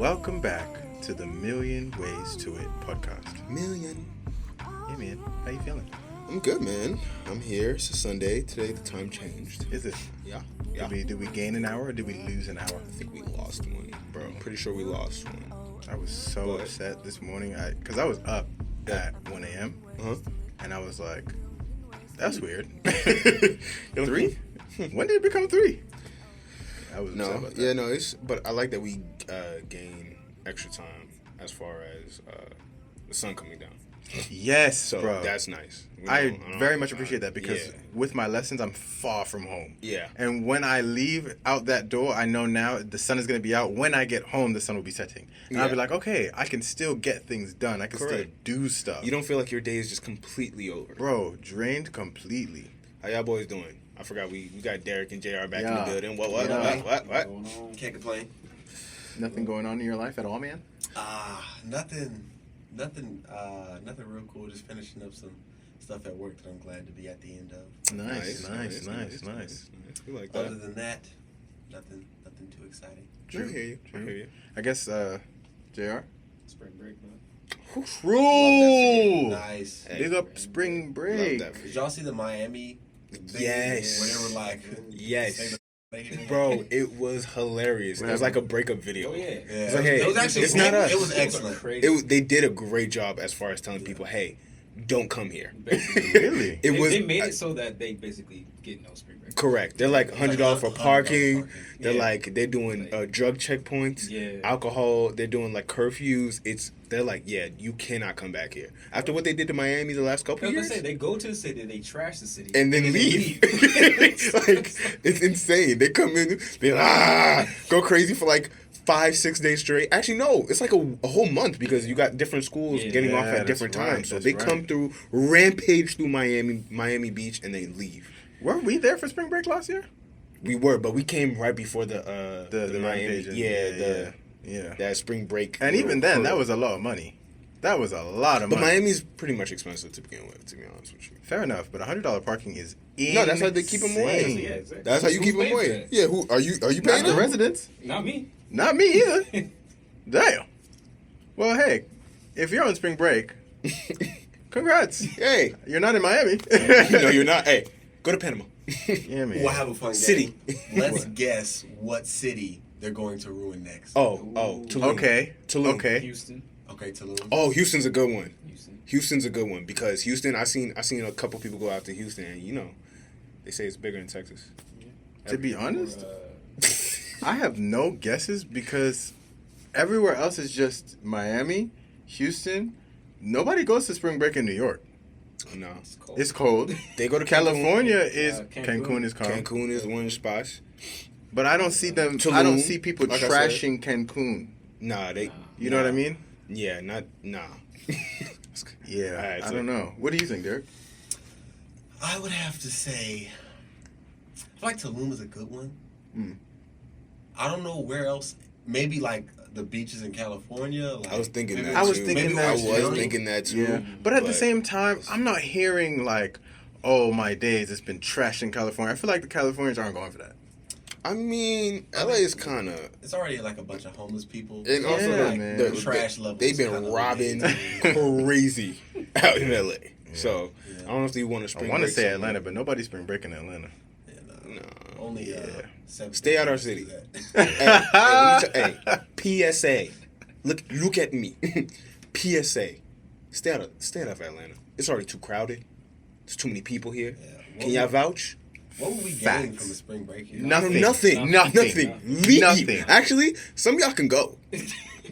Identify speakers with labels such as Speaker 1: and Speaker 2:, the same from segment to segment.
Speaker 1: Welcome back to the Million Ways to It podcast.
Speaker 2: Million.
Speaker 1: Yeah, man. How you feeling?
Speaker 2: I'm good, man. I'm here. It's a Sunday. Today the time changed.
Speaker 1: Is it?
Speaker 2: Yeah.
Speaker 1: Did we gain an hour or did we lose an hour?
Speaker 2: I think we lost one, bro. I'm pretty sure we lost one.
Speaker 1: I was so upset this morning because I was up at 1 a.m. And I was like, that's weird. 3? When did it become 3? I was upset about that.
Speaker 2: Yeah, no. But I like that we gain extra time as far as the sun coming down.
Speaker 1: Yes,
Speaker 2: So
Speaker 1: bro.
Speaker 2: that's nice.
Speaker 1: I very much appreciate that because with my lessons, I'm far from home.
Speaker 2: Yeah.
Speaker 1: And when I leave out that door, I know now the sun is going to be out. When I get home, the sun will be setting. And I'll be like, okay, I can still get things done. I can still do stuff.
Speaker 2: You don't feel like your day is just completely over.
Speaker 1: Bro, drained completely.
Speaker 2: How y'all boys doing? I forgot we got Derek and JR back in the building. What?
Speaker 3: Can't complain.
Speaker 1: Nothing going on in your life at all, man?
Speaker 3: Nothing real cool. Just finishing up some stuff at work that I'm glad to be at the end of.
Speaker 1: Nice.
Speaker 2: We like that.
Speaker 3: Other than that, nothing too exciting.
Speaker 2: I hear you.
Speaker 1: I guess, JR?
Speaker 4: Spring break, man.
Speaker 1: True!
Speaker 3: Nice.
Speaker 1: Big up spring break.
Speaker 2: Love that.
Speaker 3: Did y'all see the Miami?
Speaker 2: Yes.
Speaker 3: Where they were like,
Speaker 2: Yes. Bro, it was hilarious. It was like a breakup video.
Speaker 4: Oh, yeah.
Speaker 2: It's like, hey,
Speaker 3: it was actually
Speaker 2: it's not us.
Speaker 3: It was excellent.
Speaker 2: They did a great job as far as telling people, hey, don't come here.
Speaker 1: Really?
Speaker 4: They made it so that they basically get no spring break.
Speaker 2: Correct. They're like $100 for parking. They're
Speaker 4: Yeah.
Speaker 2: like, they're doing drug checkpoints, alcohol. They're doing like curfews. They're like, yeah, you cannot come back here. After what they did to Miami the last couple
Speaker 4: I was
Speaker 2: years.
Speaker 4: gonna say, they go to the city, they trash the city,
Speaker 2: And then leave. Like, it's insane. They come in, they go crazy for like 5-6 days straight. Actually, no, it's like a whole month because you got different schools getting off at different times. So they come through, rampage through Miami Beach, and they leave.
Speaker 1: Were we there for spring break last year?
Speaker 2: We were, but we came right before the Miami.
Speaker 1: rampage.
Speaker 2: That spring break.
Speaker 1: And even then, that was a lot of money. That was a lot of
Speaker 2: But
Speaker 1: money.
Speaker 2: Miami's pretty much expensive to begin with, to be honest with you.
Speaker 1: Fair enough, but $100 parking is insane.
Speaker 2: No, that's how they keep them away.
Speaker 4: Yeah, exactly.
Speaker 2: That's how you
Speaker 4: Who's
Speaker 2: keep them
Speaker 4: paying
Speaker 2: away.
Speaker 4: for that?
Speaker 2: Yeah, who are you
Speaker 1: Not
Speaker 2: paying
Speaker 1: the
Speaker 2: them?
Speaker 1: residents.
Speaker 4: Not me.
Speaker 1: Not me either. Damn. Well, hey, if you're on spring break, congrats.
Speaker 2: Hey,
Speaker 1: You're not in Miami.
Speaker 2: no, you're not. Hey, go to Panama.
Speaker 1: Yeah, man.
Speaker 3: We'll have a fun
Speaker 2: City.
Speaker 3: game. Let's guess what city they're going to ruin next.
Speaker 2: Oh, Tulum.
Speaker 1: Okay.
Speaker 2: Tulum.
Speaker 1: Okay.
Speaker 4: Houston.
Speaker 3: Okay, Tulum.
Speaker 2: Oh, Houston's a good one.
Speaker 4: Houston.
Speaker 2: Houston's a good one because Houston. I seen a couple people go out to Houston, and they say it's bigger than Texas.
Speaker 1: To be honest, I have no guesses because everywhere else is just Miami, Houston. Nobody goes to spring break in New York.
Speaker 2: No,
Speaker 4: It's cold.
Speaker 1: It's cold.
Speaker 2: they go to
Speaker 1: California is
Speaker 4: Cancun.
Speaker 1: Cancun is calm.
Speaker 2: Cancun is one of the spots.
Speaker 1: But I don't see them.
Speaker 2: Tulum,
Speaker 1: I don't see people
Speaker 2: like I
Speaker 1: trashing Cancun.
Speaker 2: Nah,
Speaker 1: You know what I mean?
Speaker 2: Yeah, nah.
Speaker 1: Yeah.
Speaker 2: All right,
Speaker 1: I
Speaker 2: so-
Speaker 1: don't know. What do you think, Derek?
Speaker 3: I would have to say, I feel like Tulum is a good one. I don't know where else. Maybe like the beaches in California. Like,
Speaker 2: I was thinking that.
Speaker 1: I was
Speaker 2: too.
Speaker 1: thinking
Speaker 3: Maybe
Speaker 1: that.
Speaker 2: I was
Speaker 3: too.
Speaker 2: thinking that too.
Speaker 1: Yeah. But at the same time, I'm not hearing like, oh my days, it's been trashed in California. I feel like the Californians aren't going for that.
Speaker 2: I mean, LA is kind of.
Speaker 3: It's already like a bunch of homeless people.
Speaker 2: And also,
Speaker 1: Yeah,
Speaker 3: like,
Speaker 1: man.
Speaker 3: the trash level.
Speaker 2: they've
Speaker 3: is
Speaker 2: been
Speaker 3: kinda
Speaker 2: robbing
Speaker 3: low.
Speaker 2: crazy out in LA. So I don't know if you want to
Speaker 1: I
Speaker 2: spring.
Speaker 1: want to
Speaker 2: break
Speaker 1: say
Speaker 2: somewhere.
Speaker 1: Atlanta, but nobody's spring break in Atlanta.
Speaker 2: No.
Speaker 3: Only 7
Speaker 2: Stay out our
Speaker 3: people do
Speaker 2: city.
Speaker 3: that.
Speaker 2: Hey, PSA. Look at me. PSA. Stay out of Atlanta. It's already too crowded. There's too many people here.
Speaker 3: Yeah.
Speaker 2: Can y'all vouch?
Speaker 3: What would we gain
Speaker 1: Facts.
Speaker 3: from the spring break here?
Speaker 1: Nothing.
Speaker 2: Nothing.
Speaker 1: Nothing.
Speaker 2: Leave.
Speaker 1: Nothing.
Speaker 2: Actually, some of y'all can go.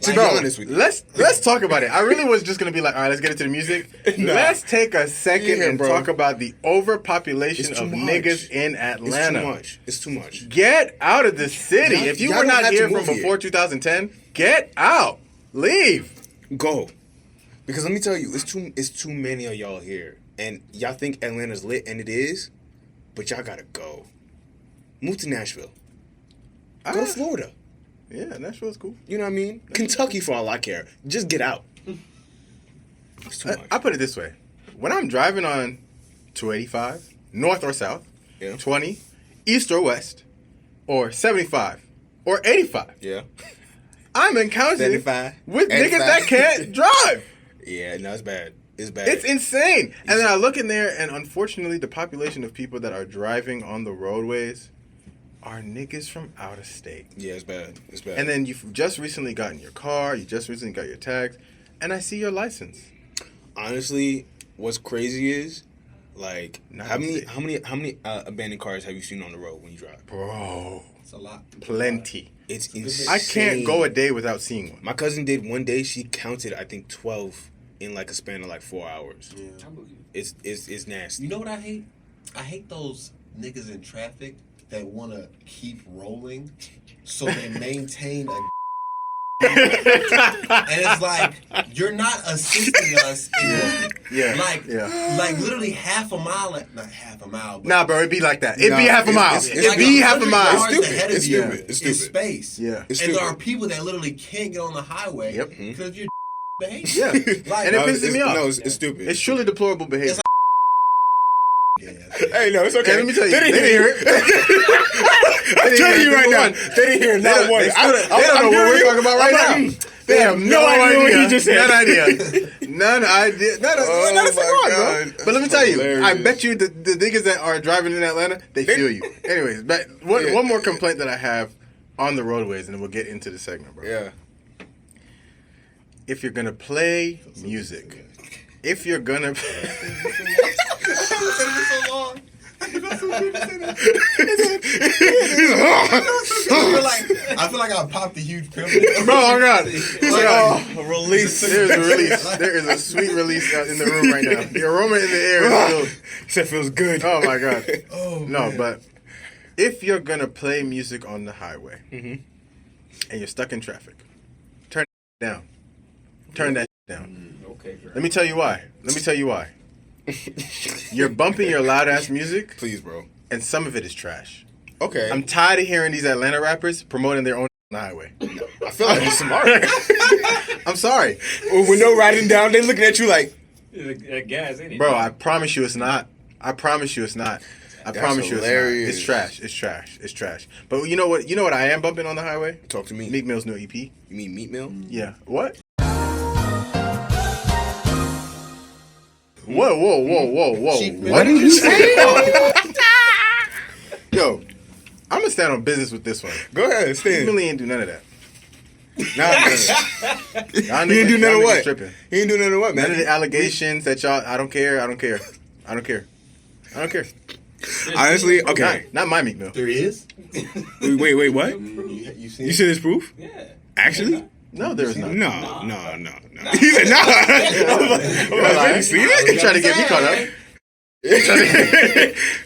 Speaker 2: To be
Speaker 1: Bro,
Speaker 2: honest with you.
Speaker 1: let's talk about it. I really was just gonna be like, all right, let's get into the music.
Speaker 2: Nah.
Speaker 1: Let's take a second
Speaker 2: Yeah,
Speaker 1: and
Speaker 2: bro.
Speaker 1: talk about the overpopulation
Speaker 2: It's too
Speaker 1: of
Speaker 2: much.
Speaker 1: niggas in Atlanta.
Speaker 2: It's too much. It's too much.
Speaker 1: Get out of the city.
Speaker 2: Y'all-
Speaker 1: If you
Speaker 2: y'all
Speaker 1: were
Speaker 2: don't
Speaker 1: not
Speaker 2: have to
Speaker 1: here from
Speaker 2: move here.
Speaker 1: before 2010, get out. Leave.
Speaker 2: Go. Because let me tell you, it's too many of y'all here. And y'all think Atlanta's lit, and it is, but y'all gotta go. Move to Nashville. Go to Florida.
Speaker 1: Yeah, Nashville's cool.
Speaker 2: You know what I mean? Kentucky for all I care. Just get out. It's too much.
Speaker 1: I put it this way. When I'm driving on 285, north or south,
Speaker 2: Yeah.
Speaker 1: 20, east or west, or 75, or 85,
Speaker 2: Yeah.
Speaker 1: I'm encountered
Speaker 2: 75,
Speaker 1: with
Speaker 2: 85.
Speaker 1: niggas that can't drive.
Speaker 2: Yeah, no, it's bad. It's bad.
Speaker 1: It's insane. And then I look in there, and unfortunately, the population of people that are driving on the roadways are niggas from out of state.
Speaker 2: Yeah, it's bad. It's bad.
Speaker 1: And then you've just recently gotten your car, you just recently got your tags, and I see your license.
Speaker 2: Honestly, what's crazy is, like,
Speaker 1: Not
Speaker 2: how many
Speaker 1: insane.
Speaker 2: abandoned cars have you seen on the road when you drive?
Speaker 1: Bro,
Speaker 3: It's a lot.
Speaker 1: plenty.
Speaker 2: It's insane.
Speaker 1: I can't go a day without seeing one.
Speaker 2: My cousin did one day. She counted, I think, 12 in like a span of like 4 hours.
Speaker 3: Yeah.
Speaker 4: I believe it.
Speaker 2: It's nasty.
Speaker 3: You know what I hate? I hate those niggas in traffic that want to keep rolling so they maintain a. And it's like, you're not assisting us in like literally half a mile, not half a mile, but
Speaker 1: Nah, bro, it'd be like that. It'd be
Speaker 2: Nah,
Speaker 1: half a mile.
Speaker 2: it's
Speaker 1: It'd be half a
Speaker 3: 100
Speaker 1: mile.
Speaker 3: yards
Speaker 2: stupid.
Speaker 3: ahead of
Speaker 2: It's
Speaker 3: you
Speaker 2: stupid. It's
Speaker 3: in
Speaker 2: stupid.
Speaker 3: space.
Speaker 1: Yeah.
Speaker 2: It's
Speaker 3: And there
Speaker 2: stupid.
Speaker 3: are people that literally can't get on the highway
Speaker 1: Yep.
Speaker 3: because you're behavior.
Speaker 1: Yeah.
Speaker 3: Like,
Speaker 1: And it pisses me off.
Speaker 2: No, it's stupid.
Speaker 1: It's truly deplorable behavior.
Speaker 3: It's
Speaker 2: Hey, no, it's okay.
Speaker 1: Hey, let me tell you,
Speaker 2: They didn't hear it. I'm telling you right now, they didn't hear not one.
Speaker 1: They don't know what we're talking about right now. They have no idea
Speaker 2: what he just said.
Speaker 1: None idea. None idea.
Speaker 2: Oh
Speaker 1: None of
Speaker 2: my
Speaker 1: bro.
Speaker 2: God.
Speaker 1: But let me tell you, I
Speaker 2: Hilarious.
Speaker 1: bet you the niggas that are driving in Atlanta, they feel you. Anyways, but one more complaint that I have on the roadways, and then we'll get into the segment, bro.
Speaker 2: Yeah.
Speaker 1: If you're gonna play music, if you're gonna
Speaker 3: I feel like I popped a huge pimple.
Speaker 1: bro, oh god,
Speaker 2: Release.
Speaker 1: there's a release. There is a sweet release in the room right now. The aroma in the air is still.
Speaker 2: It feels good.
Speaker 1: Oh my god.
Speaker 3: Oh,
Speaker 1: No,
Speaker 3: man.
Speaker 1: but if you're gonna play music on the highway
Speaker 2: Mhm.
Speaker 1: and you're stuck in traffic, turn it down. Turn that down.
Speaker 4: Okay, girl.
Speaker 1: Let me tell you why. You're bumping your loud ass music,
Speaker 2: Please, bro.
Speaker 1: and some of it is trash.
Speaker 2: Okay.
Speaker 1: I'm tired of hearing these Atlanta rappers promoting their own on the highway.
Speaker 2: I feel like you're smart.
Speaker 1: I'm sorry,
Speaker 2: When no riding down, they looking at you like,
Speaker 4: That gas, ain't it?
Speaker 1: bro. I promise you, it's not. I promise you, it's not. I
Speaker 2: That's
Speaker 1: promise you,
Speaker 2: hilarious.
Speaker 1: it's not. It's trash. It's trash. But you know what? You know what I am bumping on the highway?
Speaker 2: talk to me.
Speaker 1: Meek Mill's new EP.
Speaker 2: You mean meat meal?
Speaker 1: Yeah. What? Whoa.
Speaker 3: Cheap
Speaker 1: What did you say? Yo, I'm gonna stand on business with this one.
Speaker 2: Go ahead,
Speaker 1: Meek
Speaker 2: stand.
Speaker 1: Mill ain't do none of that.
Speaker 2: Nah,
Speaker 1: Y'all
Speaker 2: he ain't do none
Speaker 1: y'all
Speaker 2: of
Speaker 1: niggas
Speaker 2: what?
Speaker 1: tripping.
Speaker 2: He ain't do none of what,
Speaker 1: None of
Speaker 2: man?
Speaker 1: the allegations that y'all. I don't care.
Speaker 2: Honestly, okay.
Speaker 1: Not my Meek Mill.
Speaker 3: There is?
Speaker 2: Wait, what?
Speaker 3: You seen
Speaker 2: You see this proof?
Speaker 4: Yeah.
Speaker 2: Actually?
Speaker 1: No, there is not.
Speaker 2: No. He said, nah. I'm like, you seen it?
Speaker 1: You trying to get me caught up?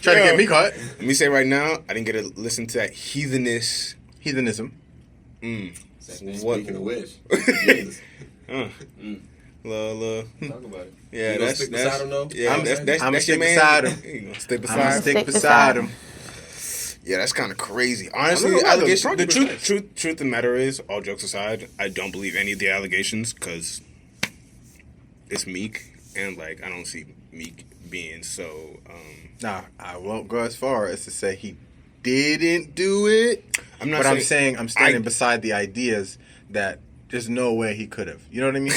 Speaker 1: Trying to get me caught?
Speaker 2: Let me say right now, I didn't get to listen to that heathenism.
Speaker 3: Speaking of which.
Speaker 2: La.
Speaker 4: Talk about it.
Speaker 2: Yeah,
Speaker 3: You gonna stick beside him, though?
Speaker 2: Yeah,
Speaker 1: I'm
Speaker 2: that's
Speaker 1: gonna
Speaker 2: your
Speaker 1: stick
Speaker 2: man.
Speaker 1: beside him.
Speaker 2: You gonna stick
Speaker 1: I'm
Speaker 2: beside
Speaker 1: gonna
Speaker 2: him?
Speaker 1: stick beside him.
Speaker 2: Yeah, that's kind of crazy.
Speaker 1: I
Speaker 2: Honestly,
Speaker 1: don't know why, though.
Speaker 2: allegations.
Speaker 1: The
Speaker 2: The
Speaker 1: project was
Speaker 2: truth of the matter is, all jokes aside, I don't believe any of the allegations because it's Meek, and like I don't see Meek being so.
Speaker 1: Nah, I won't go as far as to say he didn't do it.
Speaker 2: I'm not.
Speaker 1: But I'm
Speaker 2: saying,
Speaker 1: saying I'm standing beside the ideas that there's no way he could have. You know what I mean?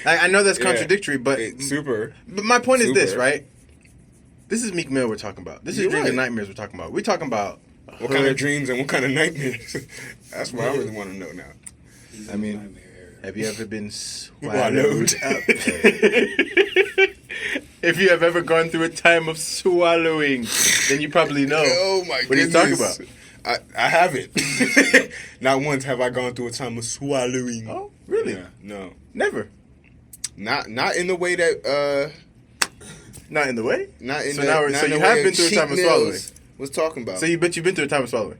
Speaker 1: I know that's
Speaker 2: Yeah.
Speaker 1: contradictory, but
Speaker 2: super.
Speaker 1: But my point is this,
Speaker 2: Super.
Speaker 1: right? This is Meek Mill we're talking about. This is
Speaker 2: You're
Speaker 1: Dreams
Speaker 2: right.
Speaker 1: and Nightmares we're talking about. We're talking about
Speaker 2: What kind of dreams and what kind of nightmares? That's what I really want to know now.
Speaker 1: I mean, have you ever been swallowed
Speaker 2: Swallowed.
Speaker 1: up? If you have ever gone through a time of swallowing, then you probably know
Speaker 2: Oh my
Speaker 1: what he's
Speaker 2: goodness.
Speaker 1: talking about.
Speaker 2: I haven't. Not once have I gone through a time of swallowing.
Speaker 1: Oh, really?
Speaker 2: Yeah, no.
Speaker 1: Never.
Speaker 2: Not in the way that
Speaker 1: Not in the way?
Speaker 2: not in
Speaker 1: So
Speaker 2: the
Speaker 1: now-
Speaker 2: not
Speaker 1: so
Speaker 2: in the
Speaker 1: you
Speaker 2: way
Speaker 1: have
Speaker 2: of
Speaker 1: been through a
Speaker 2: Cheek
Speaker 1: time of
Speaker 2: Mills
Speaker 1: swallowing.
Speaker 2: was talking about.
Speaker 1: So you bet you've been through a time of swallowing.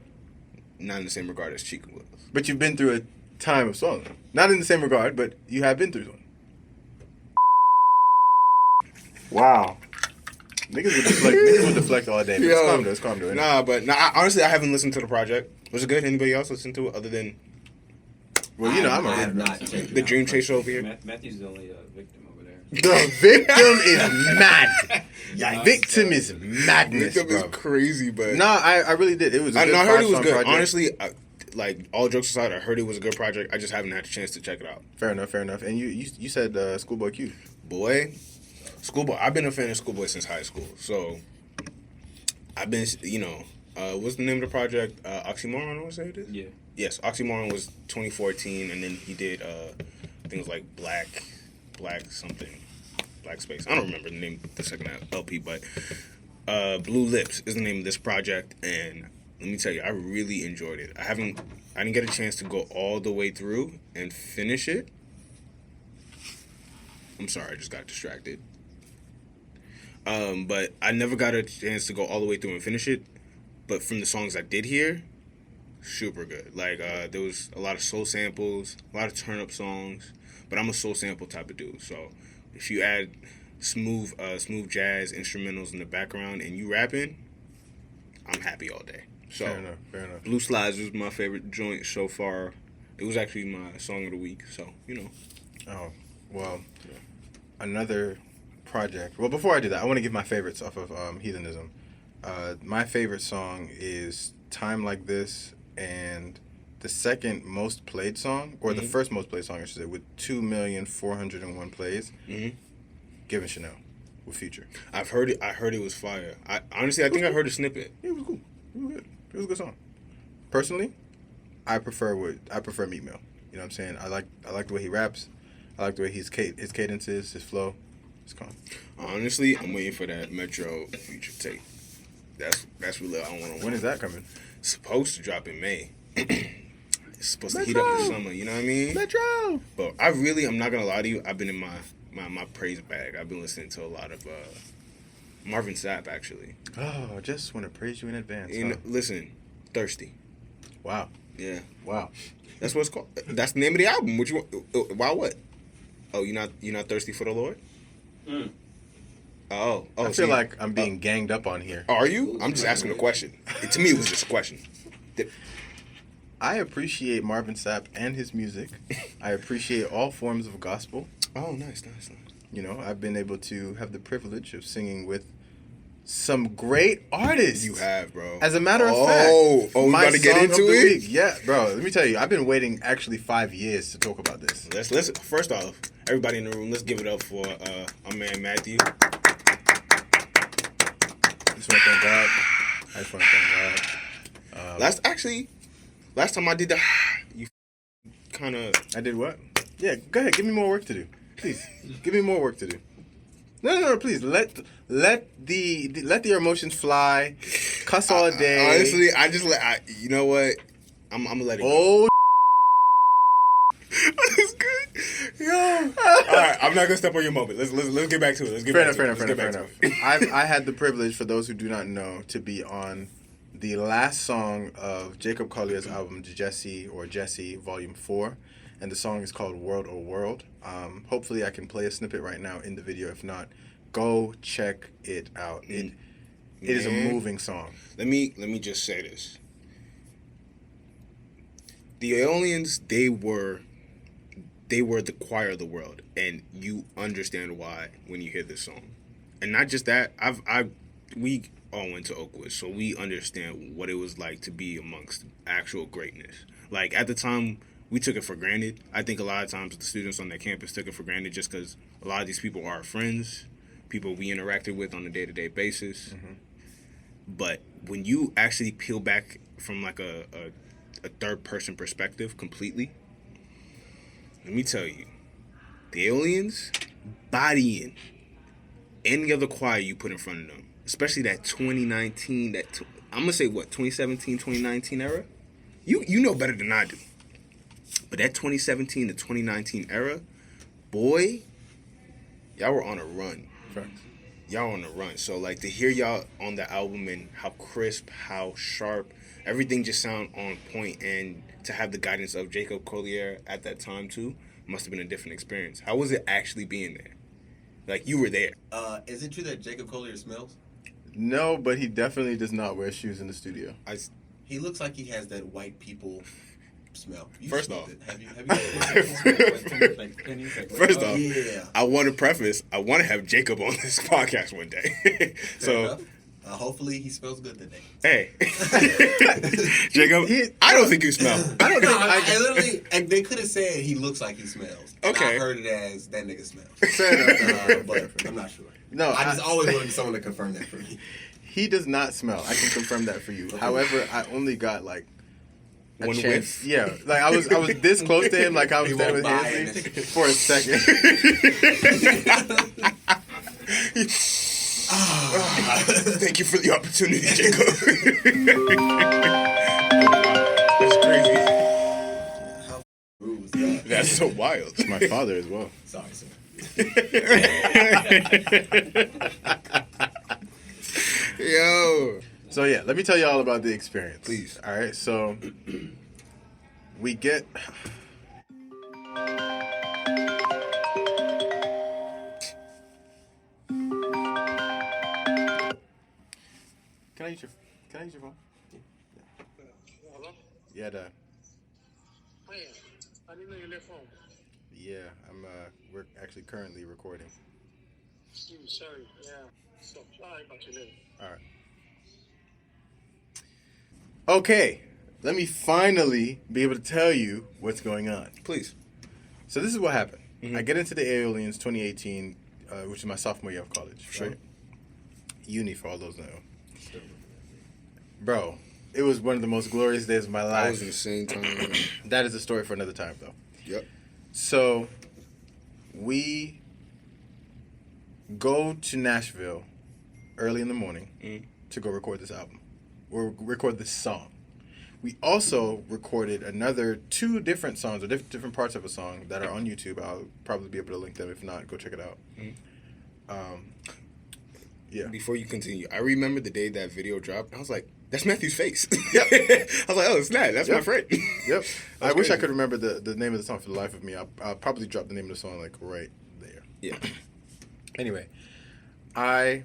Speaker 2: Not in the same regard as Cheek was.
Speaker 1: But you've been through a time of swallowing. Not in the same regard, but you have been through one. Wow. Niggas would deflect all day. But it's calm down.
Speaker 2: Honestly, I haven't listened to the project. Was it good? Anybody else listen to it other than
Speaker 1: Well, you know, I'm
Speaker 3: I have
Speaker 1: a...
Speaker 3: not checked it
Speaker 2: the
Speaker 3: out.
Speaker 2: Dream Chaser over here?
Speaker 4: Matthew's the only victim over there.
Speaker 1: The victim is mad. Victim is madness,
Speaker 2: Victim
Speaker 1: bro.
Speaker 2: is crazy, but
Speaker 1: No, I really did. It was a
Speaker 2: I
Speaker 1: good
Speaker 2: heard it was
Speaker 1: five-song
Speaker 2: good.
Speaker 1: project.
Speaker 2: Honestly, like all jokes aside, I heard it was a good project. I just haven't had a chance to check it out.
Speaker 1: Fair enough. And you said Schoolboy Q.
Speaker 2: Boy, Schoolboy. I've been a fan of Schoolboy since high school. So I've been, what's the name of the project? Oxymoron, I want to say it is?
Speaker 4: Yeah.
Speaker 2: Yes, Oxymoron was 2014, and then he did things like Black Space. I don't remember the name of the second LP, but Blue Lips is the name of this project, and let me tell you, I really enjoyed it. I didn't get a chance to go all the way through and finish it. I'm sorry, I just got distracted. But I never got a chance to go all the way through and finish it. But from the songs I did hear, super good. Like, there was a lot of soul samples, a lot of turn-up songs. But I'm a soul sample type of dude. So if you add smooth jazz instrumentals in the background and you rapping, I'm happy all day. So
Speaker 1: Fair enough.
Speaker 2: Blue Slides was my favorite joint so far. It was actually my song of the week. So,
Speaker 1: Oh, well, another project. Well, before I do that, I want to give my favorites off of Heathenism. My favorite song is Time Like This, and the second most played song, or the first most played song, I should say, with 2,401 plays, Given Chanel with Future.
Speaker 2: I've heard it. I heard it was fire. I think I heard a snippet.
Speaker 1: It was cool. It was good. It was a good song. Personally, I prefer Meek Mill. You know what I'm saying? I like the way he raps. I like the way his cadence is, his flow. It's calm.
Speaker 2: Honestly, I'm waiting for that Metro Future tape. That's really all I want.
Speaker 1: When is that coming?
Speaker 2: It's supposed to drop in May. It's supposed to heat up in the summer. You know what I mean?
Speaker 1: Metro.
Speaker 2: But I'm not gonna lie to you. I've been in my praise bag. I've been listening to a lot of Marvin Sapp actually.
Speaker 1: Oh, just want to praise you in advance.
Speaker 2: Listen, Thirsty.
Speaker 1: Wow.
Speaker 2: Yeah.
Speaker 1: Wow.
Speaker 2: That's what it's called. That's the name of the album. What you want? Why what? Oh, you're not thirsty for the Lord?
Speaker 4: Mm.
Speaker 2: Oh.
Speaker 1: I feel like I'm being ganged up on here.
Speaker 2: Are you? I'm just asking a question. To me, it was just a question.
Speaker 1: I appreciate Marvin Sapp and his music. I appreciate all forms of gospel.
Speaker 2: Oh, nice.
Speaker 1: I've been able to have the privilege of singing with some great artists.
Speaker 2: You have, bro.
Speaker 1: As a matter of fact.
Speaker 2: We
Speaker 1: my
Speaker 2: about to get
Speaker 1: song
Speaker 2: into
Speaker 1: of the
Speaker 2: it?
Speaker 1: week- Yeah, bro. Let me tell you, I've been waiting actually 5 years to talk about this.
Speaker 2: Let's first off, everybody in the room, let's give it up for our man Matthew.
Speaker 1: I just want to thank God.
Speaker 2: Last time I did that, you kind of.
Speaker 1: I did what? Yeah, go ahead. Give me more work to do. Please, give me more work to do. No. Please let the emotions fly. Cuss all day.
Speaker 2: Honestly, you know what? I'm gonna let it go.
Speaker 1: Oh,
Speaker 2: That's good. Yo. All right, I'm not gonna step on your moment. Let's get back to it.
Speaker 1: fair enough. I had the privilege, for those who do not know, to be on the last song of Jacob Collier's album Jesse Volume 4, and the song is called World or World. Hopefully I can play a snippet right now in the video. If not, go check it out. It is a moving song.
Speaker 2: Let me just say this. The aliens, they were the choir of the world, and you understand why when you hear this song. And not just that, we all went to Oakwood, so we understand what it was like to be amongst actual greatness. Like, at the time, we took it for granted. I think a lot of times the students on that campus took it for granted just because a lot of these people are our friends, people we interacted with on a day-to-day basis. Mm-hmm. But when you actually peel back from like a third-person perspective completely, let me tell you, the aliens bodying any other choir you put in front of them, especially that 2019, I'm going to say 2017, 2019 era, you know better than I do. But that 2017 to 2019 era, boy, y'all were on a run.
Speaker 1: Facts.
Speaker 2: Y'all on a run. So, like, to hear y'all on the album and how crisp, how sharp, everything just sound on point, and to have the guidance of Jacob Collier at that time, too, must have been a different experience. How was it actually being there? Like, you were there.
Speaker 3: Is it true that Jacob Collier smells?
Speaker 1: No, but he definitely does not wear shoes in the studio.
Speaker 3: He looks like he has that white people smell.
Speaker 2: First off,
Speaker 3: yeah.
Speaker 2: I want to preface, I want to have Jacob on this podcast one day. So,
Speaker 3: Hopefully he smells good today.
Speaker 2: Hey, Jacob, I don't think you smell.
Speaker 3: I don't know. I literally, and they could have said he looks like he smells.
Speaker 2: Okay.
Speaker 3: I heard it as that nigga smells.
Speaker 1: Fair enough.
Speaker 3: But I'm not sure.
Speaker 1: No,
Speaker 3: I just always wanted someone to confirm that for me.
Speaker 1: He does not smell. I can confirm that for you.
Speaker 3: Okay.
Speaker 1: However, I only got like a
Speaker 2: One
Speaker 1: chance.
Speaker 2: whiff?
Speaker 1: Yeah, like I was this close to him, like I was
Speaker 3: He
Speaker 1: standing with
Speaker 3: walked by
Speaker 1: Hansley
Speaker 3: and-
Speaker 1: for a second.
Speaker 2: Thank you for the opportunity, Jacob. That's crazy.
Speaker 3: How rude was that?
Speaker 2: That's so wild.
Speaker 1: It's my father as well.
Speaker 3: Sorry, sir.
Speaker 2: Yo.
Speaker 1: So yeah, let me tell you all about the experience.
Speaker 2: Please.
Speaker 1: All right, so we get. Can I use your phone?
Speaker 5: Hello?
Speaker 1: Yeah, Dad.
Speaker 5: Oh, yeah. I didn't know you left home.
Speaker 1: Yeah, we're actually currently recording.
Speaker 5: Sorry. Yeah. So, sorry about you later.
Speaker 1: All right. Okay, let me finally be able to tell you what's going on.
Speaker 2: Please.
Speaker 1: So this is what happened.
Speaker 2: Mm-hmm.
Speaker 1: I get into the Aeolians 2018, which is my sophomore year of college.
Speaker 2: Sure.
Speaker 1: Right? Uni for all those that know. Bro, it was one of the most glorious days of my
Speaker 2: That was
Speaker 1: life.
Speaker 2: insane time.
Speaker 1: That is a story for another time, though.
Speaker 2: Yep.
Speaker 1: So we go to Nashville early in the morning to go record this album. Or record this song. We also recorded another 2 different songs, or different parts of a song that are on YouTube. I'll probably be able to link them. If not, go check it out. Yeah.
Speaker 2: Before you continue, I remember the day that video dropped. I was like, "That's Matthew's face." I was like, "Oh, it's not. That's my friend."
Speaker 1: Yep. I wish I
Speaker 2: crazy.
Speaker 1: could remember the name of the song for the life of me. I'll probably drop the name of the song like right there.
Speaker 2: Yeah.
Speaker 1: Anyway, I'm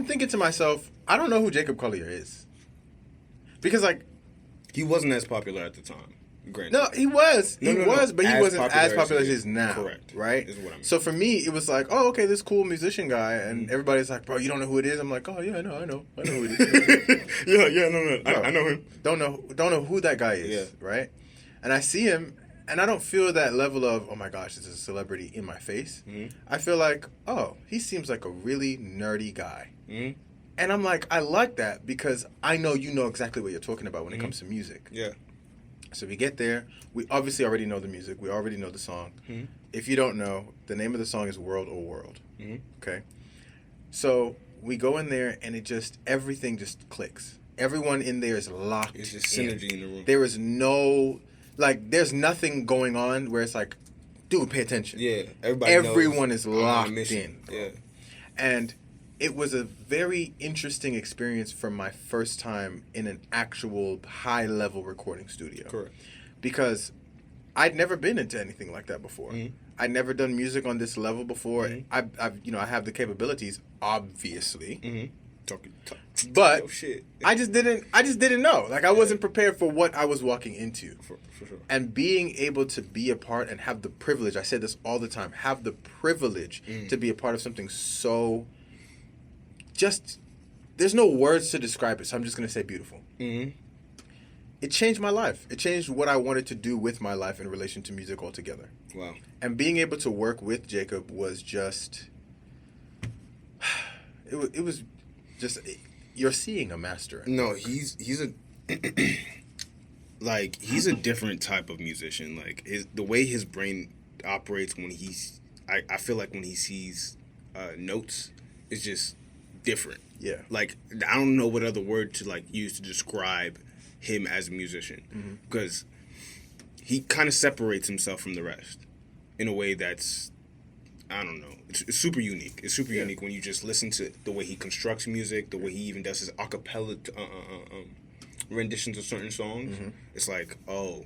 Speaker 1: thinking to myself, I don't know who Jacob Collier is. Because like
Speaker 2: He wasn't as popular at the time. Granted.
Speaker 1: no, he was. He
Speaker 2: No.
Speaker 1: was, but he
Speaker 2: As
Speaker 1: wasn't as
Speaker 2: popular
Speaker 1: popular
Speaker 2: as
Speaker 1: as
Speaker 2: he
Speaker 1: he
Speaker 2: is.
Speaker 1: is now.
Speaker 2: Correct.
Speaker 1: Right?
Speaker 2: Is what I mean.
Speaker 1: So for me, it was like, oh, okay, this cool musician guy, and everybody's like, bro, you don't know who it is? I'm like, oh yeah, I know who it is.
Speaker 2: no. I know him.
Speaker 1: Don't know who that guy is,
Speaker 2: Yeah.
Speaker 1: right? And I see him, and I don't feel that level of, oh my gosh, this is a celebrity in my face.
Speaker 2: Mm-hmm.
Speaker 1: I feel like, oh, he seems like a really nerdy guy.
Speaker 2: Mm-hmm.
Speaker 1: And I'm like, I like that because I know you know exactly what you're talking about when it comes to music.
Speaker 2: Yeah.
Speaker 1: So we get there. We obviously already know the music. We already know the song.
Speaker 2: Mm-hmm.
Speaker 1: If you don't know, the name of the song is World or World.
Speaker 2: Mm-hmm.
Speaker 1: Okay? So we go in there and everything just clicks. Everyone in there is locked.
Speaker 2: It's just synergy in the room.
Speaker 1: There is there's nothing going on where it's like, dude, pay attention.
Speaker 2: Yeah. Everyone
Speaker 1: is
Speaker 2: I'm on a
Speaker 1: locked
Speaker 2: mission.
Speaker 1: in.
Speaker 2: Yeah.
Speaker 1: And it was a very interesting experience from my first time in an actual high-level recording studio.
Speaker 2: Correct.
Speaker 1: Because I'd never been into anything like that before.
Speaker 2: Mm-hmm.
Speaker 1: I'd never done music on this level before.
Speaker 2: Mm-hmm.
Speaker 1: I have the capabilities, obviously.
Speaker 2: Mm-hmm.
Speaker 1: But
Speaker 2: oh shit.
Speaker 1: I just didn't know. Like I wasn't prepared for what I was walking into.
Speaker 2: For sure.
Speaker 1: And being able to be a part and have the privilege, I say this all the time, have the privilege to be a part of something so there's no words to describe it, so I'm just going to say beautiful.
Speaker 2: Mm-hmm.
Speaker 1: It changed my life. It changed what I wanted to do with my life in relation to music altogether.
Speaker 2: Wow.
Speaker 1: And being able to work with Jacob was just it was just you're seeing a master.
Speaker 2: No, he's a like he's a different type of musician. Like the way his brain operates when I feel like when he sees notes is just different.
Speaker 1: Yeah.
Speaker 2: Like I don't know what other word to like use to describe him as a musician because he kind of separates himself from the rest in a way that's I don't know. It's super unique. It's super unique when you just listen to the way he constructs music, the way he even does his a cappella renditions of certain songs. It's like, oh,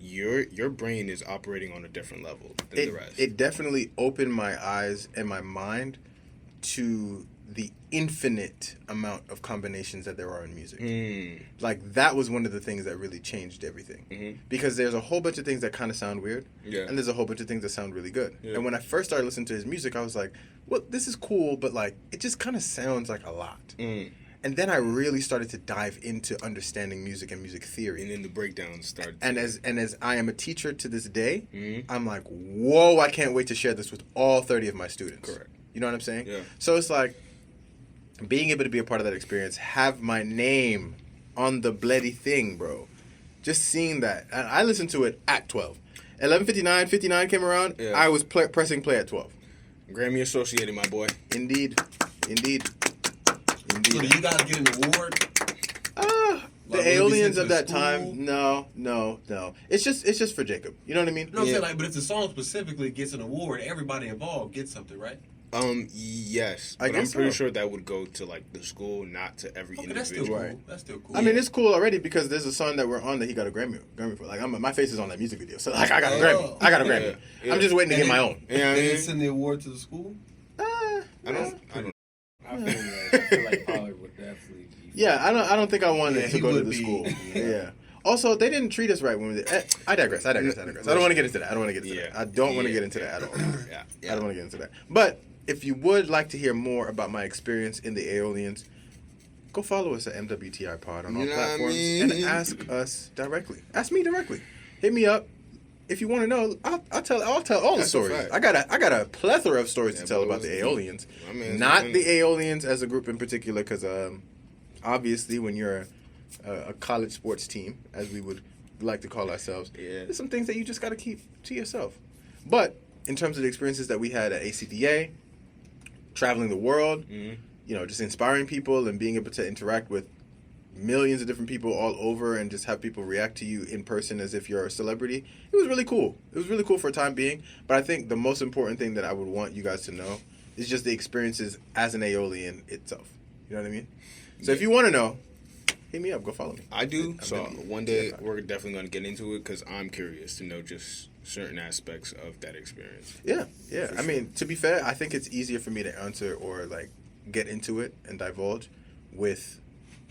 Speaker 2: your brain is operating on a different level than the rest.
Speaker 1: It definitely opened my eyes and my mind to the infinite amount of combinations that there are in music.
Speaker 2: Mm.
Speaker 1: That was one of the things that really changed everything.
Speaker 2: Mm-hmm.
Speaker 1: Because there's a whole bunch of things that kind of sound weird,
Speaker 2: Yeah.
Speaker 1: and there's a whole bunch of things that sound really good.
Speaker 2: Yeah.
Speaker 1: And when I first started listening to his music, I was like, well, this is cool, but it just kind of sounds like a lot.
Speaker 2: Mm.
Speaker 1: And then I really started to dive into understanding music and music theory.
Speaker 2: And then the breakdowns started.
Speaker 1: And as I am a teacher to this day,
Speaker 2: Mhm.
Speaker 1: I'm like, whoa, I can't wait to share this with all 30 of my students.
Speaker 2: Correct.
Speaker 1: You know what I'm saying?
Speaker 2: Yeah.
Speaker 1: So it's like being able to be a part of that experience, have my name on the bloody thing, bro. Just seeing that. And I listened to it at 12. 11:59, 59 came around.
Speaker 2: Yeah.
Speaker 1: I was pressing play at 12.
Speaker 2: Grammy associated, my boy.
Speaker 1: Indeed. Indeed.
Speaker 3: So do you guys get an award?
Speaker 1: The
Speaker 3: Like, will it be
Speaker 1: aliens
Speaker 3: sent
Speaker 1: of
Speaker 3: to
Speaker 1: that
Speaker 3: the school?
Speaker 1: time, no. It's just for Jacob. You know what I mean?
Speaker 3: No, I'm saying but if the song specifically gets an award, everybody involved gets something, right?
Speaker 2: Yes.
Speaker 1: I
Speaker 2: But I'm
Speaker 1: guess
Speaker 2: pretty
Speaker 1: so.
Speaker 2: sure that would go to the school, not to every
Speaker 3: Okay, that's still
Speaker 2: individual.
Speaker 3: cool.
Speaker 1: Right.
Speaker 3: That's still cool.
Speaker 1: I mean, it's cool already because there's a song that we're on that he got a Grammy for. My face is on that music video, so I got a Grammy. I got a Grammy.
Speaker 2: Yeah.
Speaker 1: I'm just waiting to get my own.
Speaker 2: Yeah,
Speaker 3: Did they send the award to the school?
Speaker 2: I don't.
Speaker 4: I feel like Pollard would definitely be.
Speaker 1: Yeah, I don't think I wanted
Speaker 3: Yeah,
Speaker 1: to
Speaker 3: he
Speaker 1: go to
Speaker 3: would
Speaker 1: the
Speaker 3: be.
Speaker 1: school.
Speaker 3: Yeah.
Speaker 1: Yeah. Also, they didn't treat us right when we did. I digress. I don't want to get into that. I don't want to get into that. I don't want to get into that at all.
Speaker 2: Yeah.
Speaker 1: I don't want to get into that. But if you would like to hear more about my experience in the Aeolians, go follow us at MWTI Pod on all
Speaker 2: You know what I
Speaker 1: platforms
Speaker 2: mean?
Speaker 1: and ask us directly. Ask me directly. Hit me up. If you want to know, I'll tell all the
Speaker 2: That's a
Speaker 1: stories.
Speaker 2: fact.
Speaker 1: I got a plethora of stories to tell
Speaker 2: but
Speaker 1: about
Speaker 2: what's
Speaker 1: the
Speaker 2: the-
Speaker 1: Aeolians.
Speaker 2: My man's
Speaker 1: Not
Speaker 2: been-
Speaker 1: the Aeolians as a group in particular, because obviously when you're a college sports team, as we would like to call ourselves,
Speaker 2: Yeah.
Speaker 1: there's some things that you just got to keep to yourself. But in terms of the experiences that we had at ACDA, traveling the world,
Speaker 2: Mhm.
Speaker 1: just inspiring people and being able to interact with millions of different people all over and just have people react to you in person as if you're a celebrity, it was really cool. It was really cool for a time being. But I think the most important thing that I would want you guys to know is just the experiences as an Aeolian itself. You know what I mean? So if you want to know, hit me up. Go follow me.
Speaker 2: I do.
Speaker 1: I'm
Speaker 2: So
Speaker 1: gonna be-
Speaker 2: one day we're definitely going to get into it because I'm curious to know just certain aspects of that experience.
Speaker 1: Yeah.
Speaker 2: For
Speaker 1: I mean, to be fair, I think it's easier for me to answer or get into it and divulge with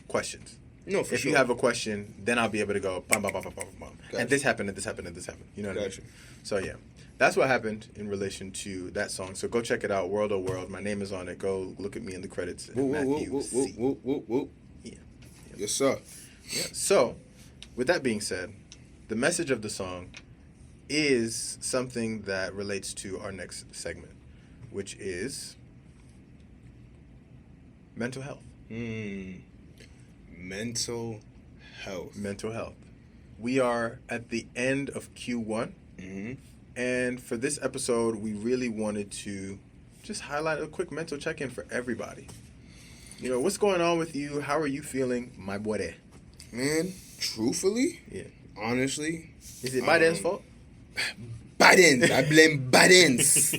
Speaker 1: questions.
Speaker 2: No, for
Speaker 1: If
Speaker 2: sure.
Speaker 1: you have a question, then I'll be able to go bum bum bum bum bum bum.
Speaker 2: Gotcha.
Speaker 1: And this happened, and this happened, and this happened. You know what I
Speaker 2: Gotcha.
Speaker 1: mean? So yeah, that's what happened in relation to that song. So go check it out, World O World. My name is on it. Go look at me in the credits.
Speaker 2: Woo, woo, woo,
Speaker 1: Matthew
Speaker 2: woo,
Speaker 1: C.
Speaker 2: woo, woo, woo.
Speaker 1: Yeah.
Speaker 2: Yes, sir.
Speaker 1: Yeah. So, with that being said, the message of the song is something that relates to our next segment, which is mental health.
Speaker 2: Mental health.
Speaker 1: Mental health. We are at the end of Q1,
Speaker 2: Mm-hmm.
Speaker 1: and for this episode, we really wanted to just highlight a quick mental check-in for everybody. What's going on with you? How are you feeling, my boy?
Speaker 2: Man, truthfully,
Speaker 1: Yeah.
Speaker 2: honestly,
Speaker 1: Is it Biden's fault?
Speaker 2: Biden's. I blame Biden's.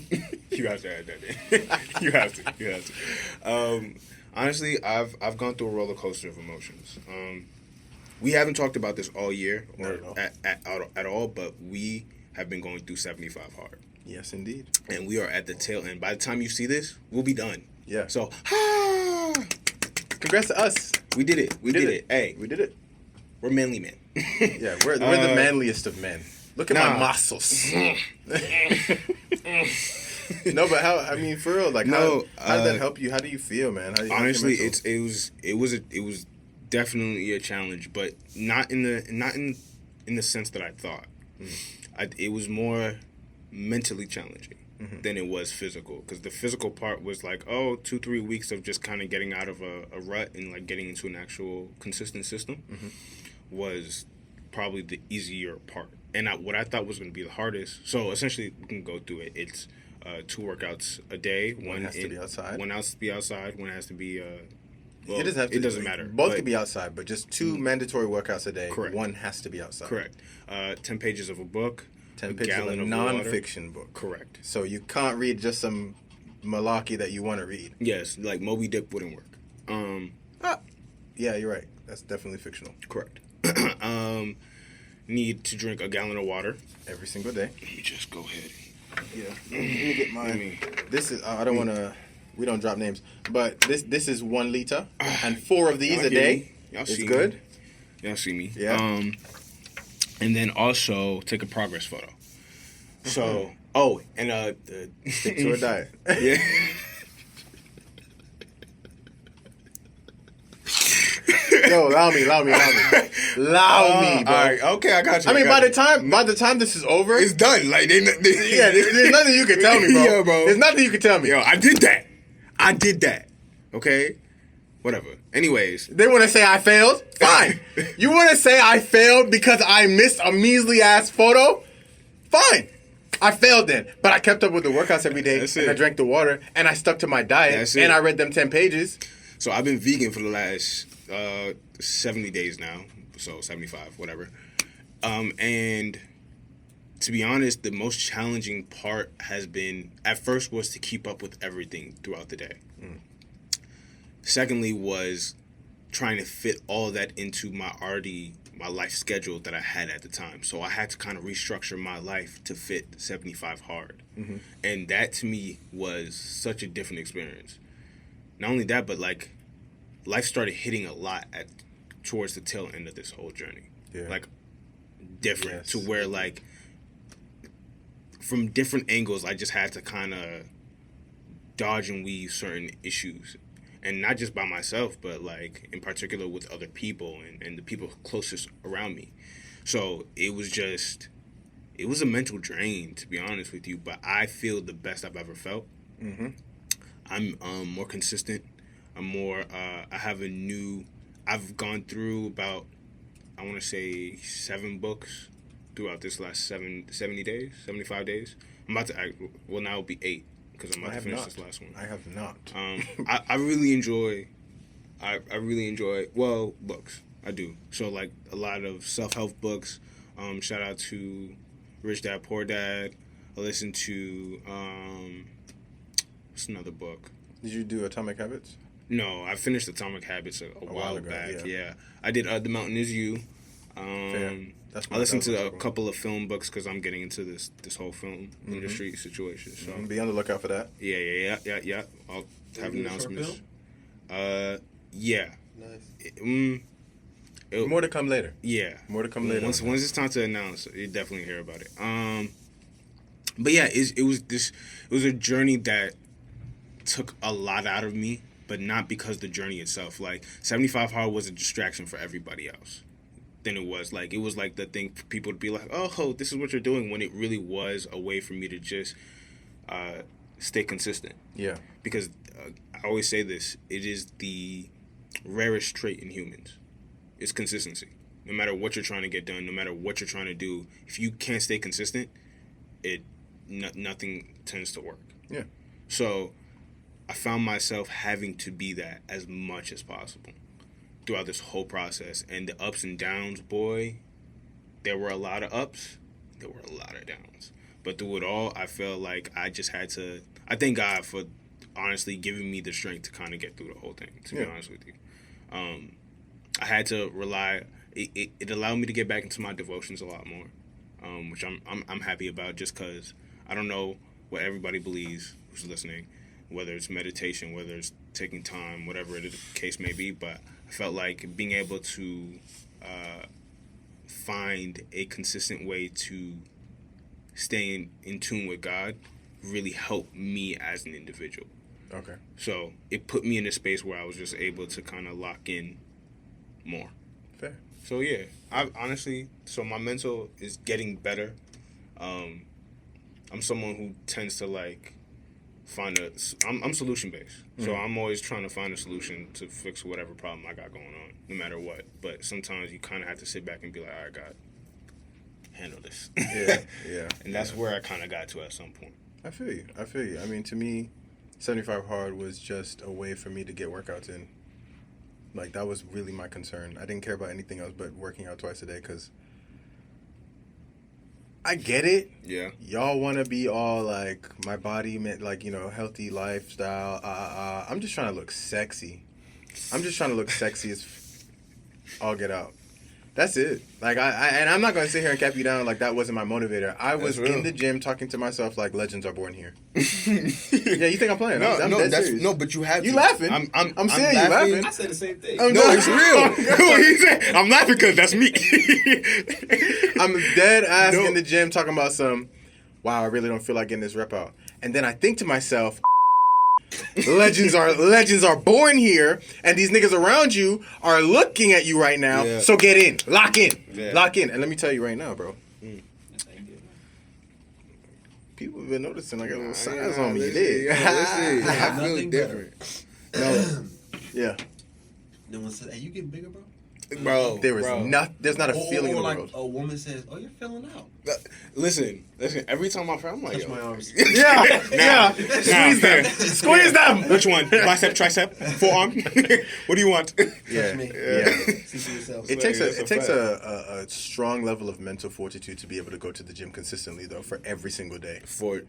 Speaker 2: You have to add that in. You have to. Honestly, I've gone through a roller coaster of emotions. We haven't talked about this all year or at all, but we have been going through 75 hard.
Speaker 1: Yes, indeed.
Speaker 2: And we are at the tail end. By the time you see this, we'll be done.
Speaker 1: Yeah.
Speaker 2: So,
Speaker 1: Congrats to us.
Speaker 2: we did it. We did it. Hey,
Speaker 1: We did it.
Speaker 2: we're manly men.
Speaker 1: Yeah, we're the manliest of men. Look at my
Speaker 2: Nah.
Speaker 1: muscles. No, but for real,
Speaker 2: No,
Speaker 1: how did that help you? How do you feel, man? How do you
Speaker 2: Honestly,
Speaker 1: feel mental?
Speaker 2: it was definitely a challenge, but not in the sense that I thought. It was more mentally challenging than it was physical, because the physical part was 2-3 weeks of just kind of getting out of a rut and getting into an actual consistent system was probably the easier part, and what I thought was going to be the hardest. So essentially, we can go through it. It's 2 workouts a day.
Speaker 1: One has to be outside.
Speaker 2: One has to be outside. One has to be. Well,
Speaker 1: It doesn't have to.
Speaker 2: It doesn't matter.
Speaker 1: Both
Speaker 2: but-
Speaker 1: can be outside, but just 2 mandatory workouts a day.
Speaker 2: Correct.
Speaker 1: One has to be outside.
Speaker 2: Correct. 10 pages of a book.
Speaker 1: 10
Speaker 2: a
Speaker 1: pages of a
Speaker 2: gallon water.
Speaker 1: non-fiction book.
Speaker 2: Correct.
Speaker 1: So you can't read just some malarkey that you want to read.
Speaker 2: Yes, Moby Dick wouldn't work.
Speaker 1: Yeah, you're right. That's definitely fictional.
Speaker 2: Correct. Need to drink a gallon of water.
Speaker 1: Every single day.
Speaker 2: Let me just go ahead.
Speaker 1: Yeah. Let me get mine. This is. I don't want to. We don't drop names, but this is 1 liter and 4 of these
Speaker 2: Y'all
Speaker 1: a day.
Speaker 2: hear me? Y'all
Speaker 1: It's
Speaker 2: see
Speaker 1: good.
Speaker 2: me. Y'all see me.
Speaker 1: Yeah.
Speaker 2: And then also take a progress photo. So, and
Speaker 1: Stick to a diet.
Speaker 2: yeah.
Speaker 1: Yo, allow me, bro.
Speaker 2: All right, okay, I got you.
Speaker 1: I mean,
Speaker 2: got
Speaker 1: by the time this is over,
Speaker 2: it's done. Like
Speaker 1: yeah, there's nothing you can tell me, bro.
Speaker 2: Yeah, bro.
Speaker 1: There's nothing you can tell me.
Speaker 2: Yo, I did that. Okay, whatever. Anyways,
Speaker 1: They want to say I failed? Fine. You want to say I failed because I missed a measly ass photo? Fine. I failed then, but I kept up with the workouts every day,
Speaker 2: That's
Speaker 1: and
Speaker 2: it.
Speaker 1: I drank the water, and I stuck to my diet,
Speaker 2: That's it.
Speaker 1: and I read them 10 pages.
Speaker 2: so I've been vegan for the last 70 days now, so 75, whatever. And to be honest, the most challenging part has been, at first, was to keep up with everything throughout the day. Secondly, was trying to fit all that into my life schedule that I had at the time. So I had to kind of restructure my life to fit 75 hard. And that to me was such a different experience. Not only that, but like life started hitting a lot towards the tail end of this whole journey.
Speaker 1: Yeah.
Speaker 2: Like different
Speaker 1: Yes.
Speaker 2: to where like from different angles I just had to kind of dodge and weave certain issues. And not just by myself, but like in particular with other people and the people closest around me. So it was a mental drain, to be honest with you, but I feel the best I've ever felt. I'm more consistent. I'm more, I've gone through about, I want to say 7 books throughout this last 75 days. I'm about to, now it'll be 8. Because I'm about to finish this last one.
Speaker 1: I have not.
Speaker 2: I really enjoy books. I do. So like a lot of self-help books. Shout out to Rich Dad Poor Dad. I listen to what's another book?
Speaker 1: Did you do Atomic Habits?
Speaker 2: No, I finished Atomic Habits a while
Speaker 1: ago,
Speaker 2: back.
Speaker 1: yeah.
Speaker 2: Yeah. I did The Mountain Is You.
Speaker 1: That's
Speaker 2: I listened to a couple of film books because I'm getting into this whole film industry situation. So
Speaker 1: Be on the lookout for that.
Speaker 2: yeah. I'll have announcements. Yeah.
Speaker 3: Nice.
Speaker 1: More to come later.
Speaker 2: Yeah.
Speaker 1: More to come later.
Speaker 2: Once it's time to announce, you definitely hear about it. But yeah, it was a journey that took a lot out of me, but not because the journey itself. Like 75 Hard was a distraction for everybody else. Than it was like the thing for people to be like, oh, this is what you're doing, when it really was a way for me to just stay consistent.
Speaker 1: Yeah.
Speaker 2: Because I always say this, it is the rarest trait in humans. It's consistency. No matter what you're trying to get done, no matter what you're trying to do, if you can't stay consistent, nothing tends to work.
Speaker 1: Yeah.
Speaker 2: So I found myself having to be that as much as possible throughout this whole process. And the ups and downs, boy, there were a lot of ups, there were a lot of downs. But through it all, I felt like I just had to, I thank God for honestly giving me the strength to kind of get through the whole thing, to be honest with you. I had to rely, it allowed me to get back into my devotions a lot more, which I'm happy about, just because I don't know what everybody believes who's listening, whether it's meditation, whether it's taking time, whatever the case may be, but I felt like being able to find a consistent way to stay in tune with God really helped me as an individual.
Speaker 1: Okay.
Speaker 2: So it put me in a space where I was just able to kind of lock in more.
Speaker 1: Fair.
Speaker 2: So yeah, I honestly, so my mental is getting better. I'm someone who tends to like I'm solution based. So I'm always trying to find a solution to fix whatever problem I got going on, no matter what. But sometimes you kind of have to sit back and be like, all right, God, handle this.
Speaker 1: Yeah.
Speaker 2: And that's where I kind of got to at some point.
Speaker 1: I feel you. I mean, to me, 75 Hard was just a way for me to get workouts in. Like, that was really my concern. I didn't care about anything else but working out twice a day, because I get it.
Speaker 2: Yeah.
Speaker 1: Y'all want to be all like, my body meant like, healthy lifestyle. I'm just trying to look sexy. I'm just trying to look sexy as all get out. That's it. Like and I'm not gonna sit here and cap you down like that wasn't my motivator. I was in the gym talking to myself like legends are born here. Yeah, you think I'm playing?
Speaker 2: No,
Speaker 1: I'm
Speaker 2: no,
Speaker 1: dead
Speaker 2: that's
Speaker 1: serious.
Speaker 2: no. But you have.
Speaker 1: You
Speaker 2: to.
Speaker 1: laughing? I'm saying you laughing.
Speaker 4: I said the same thing.
Speaker 2: No, it's real. He said, I'm laughing because that's me.
Speaker 1: I'm dead ass in the gym talking about some. Wow, I really don't feel like getting this rep out. And then I think to myself, legends are born here, and these niggas around you are looking at you right now.
Speaker 2: Yeah.
Speaker 1: So get in, lock in,
Speaker 2: Yeah.
Speaker 1: lock in. And let me tell you right now, bro. People have been noticing I got a little size on me. You did.
Speaker 2: I feel
Speaker 3: Nothing
Speaker 2: different.
Speaker 1: No. Yeah.
Speaker 3: No one said, "Hey, you getting bigger, bro?"
Speaker 2: Bro,
Speaker 1: There's not a feeling in the
Speaker 3: like
Speaker 1: world.
Speaker 3: a woman says, "Oh, you're filling out."
Speaker 2: Listen. Every time I'm like,
Speaker 3: Touch
Speaker 2: yo.
Speaker 3: my arms.
Speaker 1: Yeah. Squeeze them. Squeeze them.
Speaker 2: Which one? Bicep, tricep, forearm? What do you want?
Speaker 1: Yeah.
Speaker 3: Touch me.
Speaker 1: Yeah.
Speaker 3: See for yourself.
Speaker 1: It takes
Speaker 2: It's a fact.
Speaker 1: a strong level of mental fortitude to be able to go to the gym consistently though for every single day.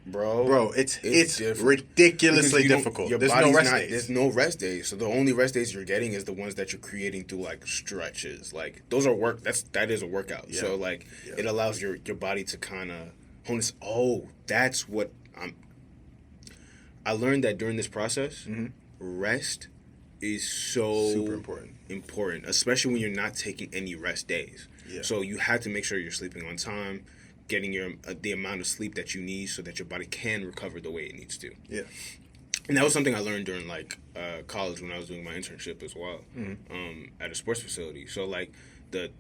Speaker 2: Bro,
Speaker 1: It's
Speaker 2: different.
Speaker 1: ridiculously
Speaker 2: Because you don't-
Speaker 1: difficult.
Speaker 2: your
Speaker 1: There's no
Speaker 2: body's
Speaker 1: rest
Speaker 2: not-
Speaker 1: days.
Speaker 2: There's no rest days. So the only rest days you're getting is the ones that you're creating through like stretches. Like those are work. That is a workout.
Speaker 1: Yeah.
Speaker 2: So like it allows your body to kind of hone this. Oh, that's what I learned that during this process, rest is so
Speaker 1: Super important.
Speaker 2: important, especially when you're not taking any rest days.
Speaker 1: Yeah.
Speaker 2: So you have to make sure you're sleeping on time, getting your the amount of sleep that you need so that your body can recover the way it needs to.
Speaker 1: Yeah.
Speaker 2: And that was something I learned during like college when I was doing my internship as well, at a sports facility. So like the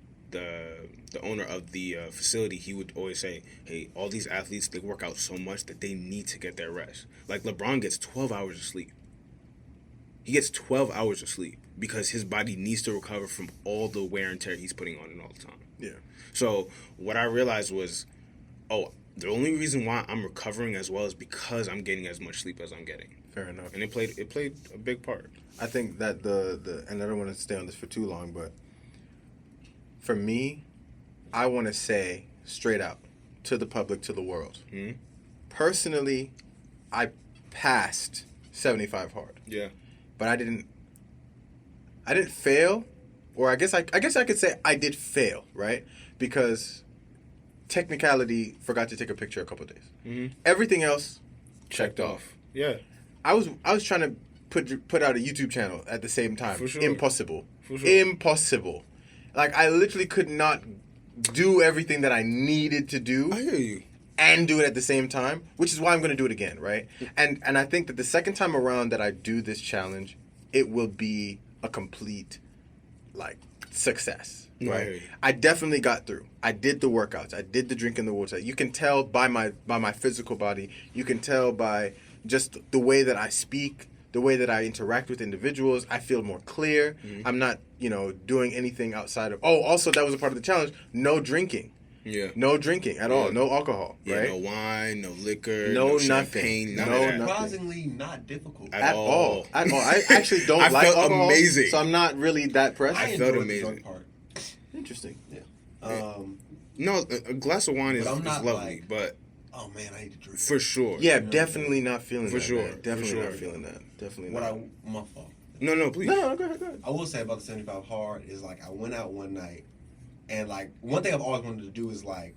Speaker 2: owner of the facility, he would always say, "Hey, all these athletes, they work out so much that they need to get their rest. Like LeBron gets 12 hours of sleep. He gets 12 hours of sleep because his body needs to recover from all the wear and tear he's putting on it all the time."
Speaker 1: Yeah.
Speaker 2: So what I realized was, the only reason why I'm recovering as well is because I'm getting as much sleep as I'm getting.
Speaker 1: Fair enough.
Speaker 2: And it played a big part.
Speaker 1: I think that the and I don't want to stay on this for too long, but for me, I want to say straight out to the public, to the world.
Speaker 2: Mhm.
Speaker 1: Personally, I passed 75 hard,
Speaker 2: Yeah.
Speaker 1: but I didn't fail, or I guess I could say I did fail, right? Because technicality forgot to take a picture a couple days.
Speaker 2: Mm-hmm.
Speaker 1: Everything else checked off.
Speaker 2: Yeah.
Speaker 1: I was trying to put out a YouTube channel at the same time.
Speaker 2: For sure.
Speaker 1: Impossible.
Speaker 2: For sure.
Speaker 1: Impossible. Like I literally could not do everything that I needed to do
Speaker 2: I hear you.
Speaker 1: and do it at the same time, which is why I'm going to do it again, right? And I think that the second time around that I do this challenge, it will be a complete like success. Right.
Speaker 2: Right.
Speaker 1: I definitely got through. I did the workouts. I did the drinking the water. You can tell by my physical body. You can tell by just the way that I speak, the way that I interact with individuals. I feel more clear.
Speaker 2: Mm-hmm.
Speaker 1: I'm not, doing anything outside of. Oh, also that was a part of the challenge. No drinking.
Speaker 2: Yeah.
Speaker 1: No drinking at all. No alcohol.
Speaker 2: Yeah,
Speaker 1: right.
Speaker 2: no wine, no liquor,
Speaker 1: No
Speaker 2: no
Speaker 1: nothing.
Speaker 2: champagne, none
Speaker 1: No
Speaker 2: of that.
Speaker 1: nothing.
Speaker 3: Surprisingly, not difficult.
Speaker 2: At all.
Speaker 1: At all. I actually don't
Speaker 2: I
Speaker 1: like
Speaker 2: felt
Speaker 1: alcohol,
Speaker 2: amazing.
Speaker 1: so I'm not really that pressed.
Speaker 3: I
Speaker 2: felt
Speaker 3: enjoyed
Speaker 2: amazing.
Speaker 3: the drunk part.
Speaker 1: Interesting.
Speaker 3: Yeah.
Speaker 2: No, a glass of wine is
Speaker 3: I'm not
Speaker 2: lovely,
Speaker 3: like-
Speaker 2: but
Speaker 3: Oh man, I need to drink.
Speaker 2: for sure.
Speaker 1: Yeah, definitely not feeling
Speaker 2: For
Speaker 1: that.
Speaker 2: sure,
Speaker 1: man.
Speaker 2: for
Speaker 1: Definitely
Speaker 2: sure.
Speaker 1: not feeling that. Definitely
Speaker 3: What
Speaker 1: not.
Speaker 3: my fault.
Speaker 2: No, please.
Speaker 1: No, go ahead.
Speaker 3: I will say about the 75 hard is like I went out one night and like one thing I've always wanted to do is like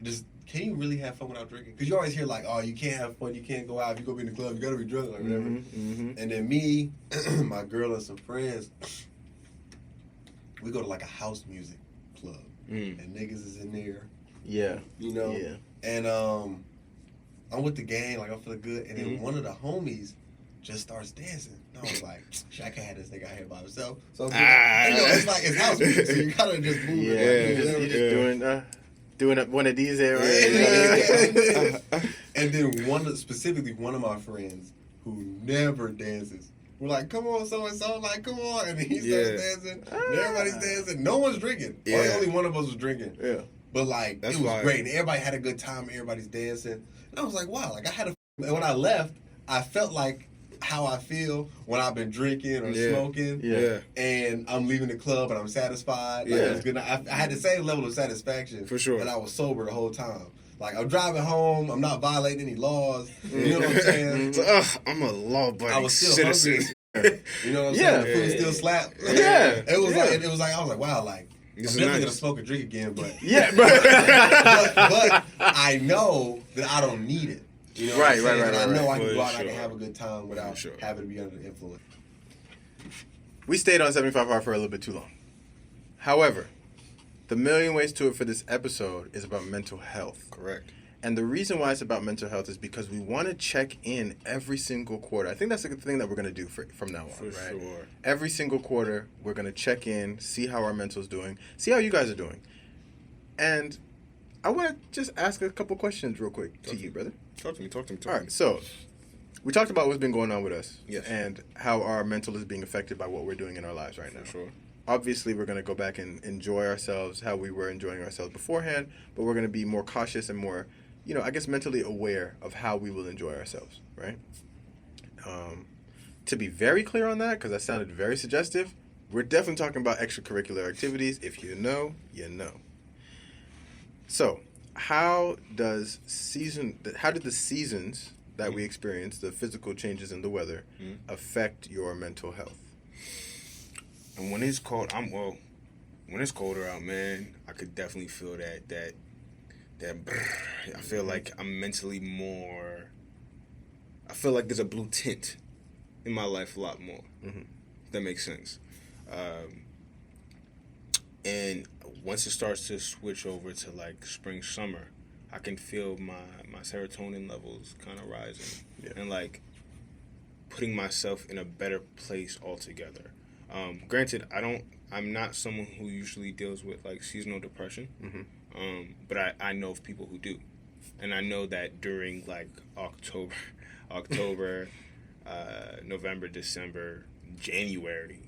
Speaker 3: just can you really have fun without drinking? Because you always hear like, oh, you can't have fun, you can't go out, if you go be in the club, you gotta be drunk, like whatever.
Speaker 1: Mm-hmm.
Speaker 3: And then me, my girl, and some friends, we go to like a house music club, and niggas is in there,
Speaker 1: Yeah. Yeah.
Speaker 3: And I'm with the gang, like I'm feeling good, and then one of the homies just starts dancing. And I was like, shit, I can't have this nigga out here by himself. So I'm it's like it's house music, so you gotta just move.
Speaker 1: Yeah.
Speaker 3: it,
Speaker 1: You're
Speaker 3: like,
Speaker 1: just doing one of these there, right?
Speaker 3: And then specifically one of my friends who never dances. We're like, come on, so and so, like, come on, and he starts dancing, and everybody's dancing. No one's drinking.
Speaker 2: Yeah.
Speaker 3: Only one of us was drinking.
Speaker 1: Yeah.
Speaker 3: But like,
Speaker 2: That's
Speaker 3: it was
Speaker 2: fire.
Speaker 3: great, and everybody had a good time. Everybody's dancing, and I was like, wow, like I had a. And when I left, I felt like how I feel when I've been drinking or smoking.
Speaker 1: Yeah.
Speaker 3: And I'm leaving the club and I'm satisfied. Like,
Speaker 1: Yeah.
Speaker 3: it was good. I had the same level of satisfaction.
Speaker 2: For sure.
Speaker 3: And I was sober the whole time. Like, I'm driving home. I'm not violating any laws. You know what I'm saying?
Speaker 2: So, I'm a law-abiding
Speaker 3: I was still
Speaker 2: citizen.
Speaker 3: hungry. You know what I'm
Speaker 1: Yeah.
Speaker 3: saying? The food still slapped.
Speaker 1: Yeah.
Speaker 3: It was
Speaker 1: Yeah.
Speaker 3: like, I was like, wow, like,
Speaker 2: This
Speaker 3: I'm
Speaker 2: is
Speaker 3: definitely
Speaker 2: nice.
Speaker 3: gonna smoke and drink again, but
Speaker 1: Yeah,
Speaker 3: but I know that I don't need it. You know what I'm
Speaker 1: Right,
Speaker 3: saying?
Speaker 1: right,
Speaker 3: And I know I can
Speaker 2: For
Speaker 3: go out and I
Speaker 2: sure.
Speaker 3: can have a good time without
Speaker 2: For sure.
Speaker 3: having to be under the influence.
Speaker 1: we stayed on 75 hard for a little bit too long. However, the million ways to it for this episode is about mental health.
Speaker 2: Correct.
Speaker 1: And the reason why it's about mental health is because we want to check in every single quarter. I think that's the thing that we're going to do from now on,
Speaker 2: For
Speaker 1: right?
Speaker 2: sure.
Speaker 1: Every single quarter, we're going to check in, see how our mental's doing, see how you guys are doing. And I want to just ask a couple questions real quick to you, brother.
Speaker 2: Talk to me.
Speaker 1: All right, so we talked about what's been going on with us.
Speaker 2: Yes.
Speaker 1: And how our mental is being affected by what we're doing in our lives right now.
Speaker 2: For sure.
Speaker 1: Obviously, we're going to go back and enjoy ourselves how we were enjoying ourselves beforehand, but we're going to be more cautious and more, I guess mentally aware of how we will enjoy ourselves, right? To be very clear on that, because that sounded very suggestive, we're definitely talking about extracurricular activities. If you know, you know. So, how did the seasons that we experience, the physical changes in the weather, affect your mental health?
Speaker 2: And when it's cold, when it's colder out, man, I could definitely feel that I feel like I'm mentally more. I feel like there's a blue tint in my life a lot more.
Speaker 1: Mm-hmm.
Speaker 2: If that makes sense. And once it starts to switch over to like spring, summer, I can feel my serotonin levels kind of rising, and like putting myself in a better place altogether. Granted, I'm not someone who usually deals with like seasonal depression, but I know of people who do, and I know that during like October, November, December, January,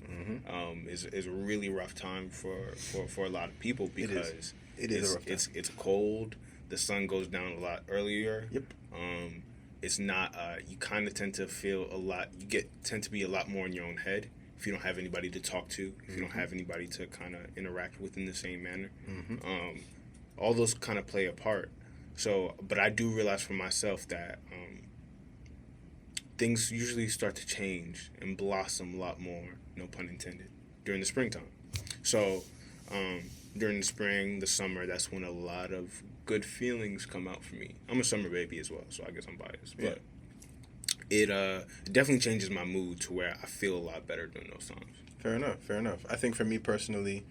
Speaker 2: is a really rough time for a lot of people because
Speaker 1: It is a rough time.
Speaker 2: It's cold. The sun goes down a lot earlier.
Speaker 1: Yep.
Speaker 2: It's not. You kind of tend to feel a lot. Tend to be a lot more in your own head if you don't have anybody to talk to. If you don't have anybody to kind of interact with in the same manner. All those kind of play a part. So, but I do realize for myself that things usually start to change and blossom a lot more, no pun intended, during the springtime. So, during the spring, the summer, that's when a lot of good feelings come out for me. I'm a summer baby as well, so I guess I'm biased. But it definitely changes my mood to where I feel a lot better during those times.
Speaker 1: Fair enough. I think for me personally,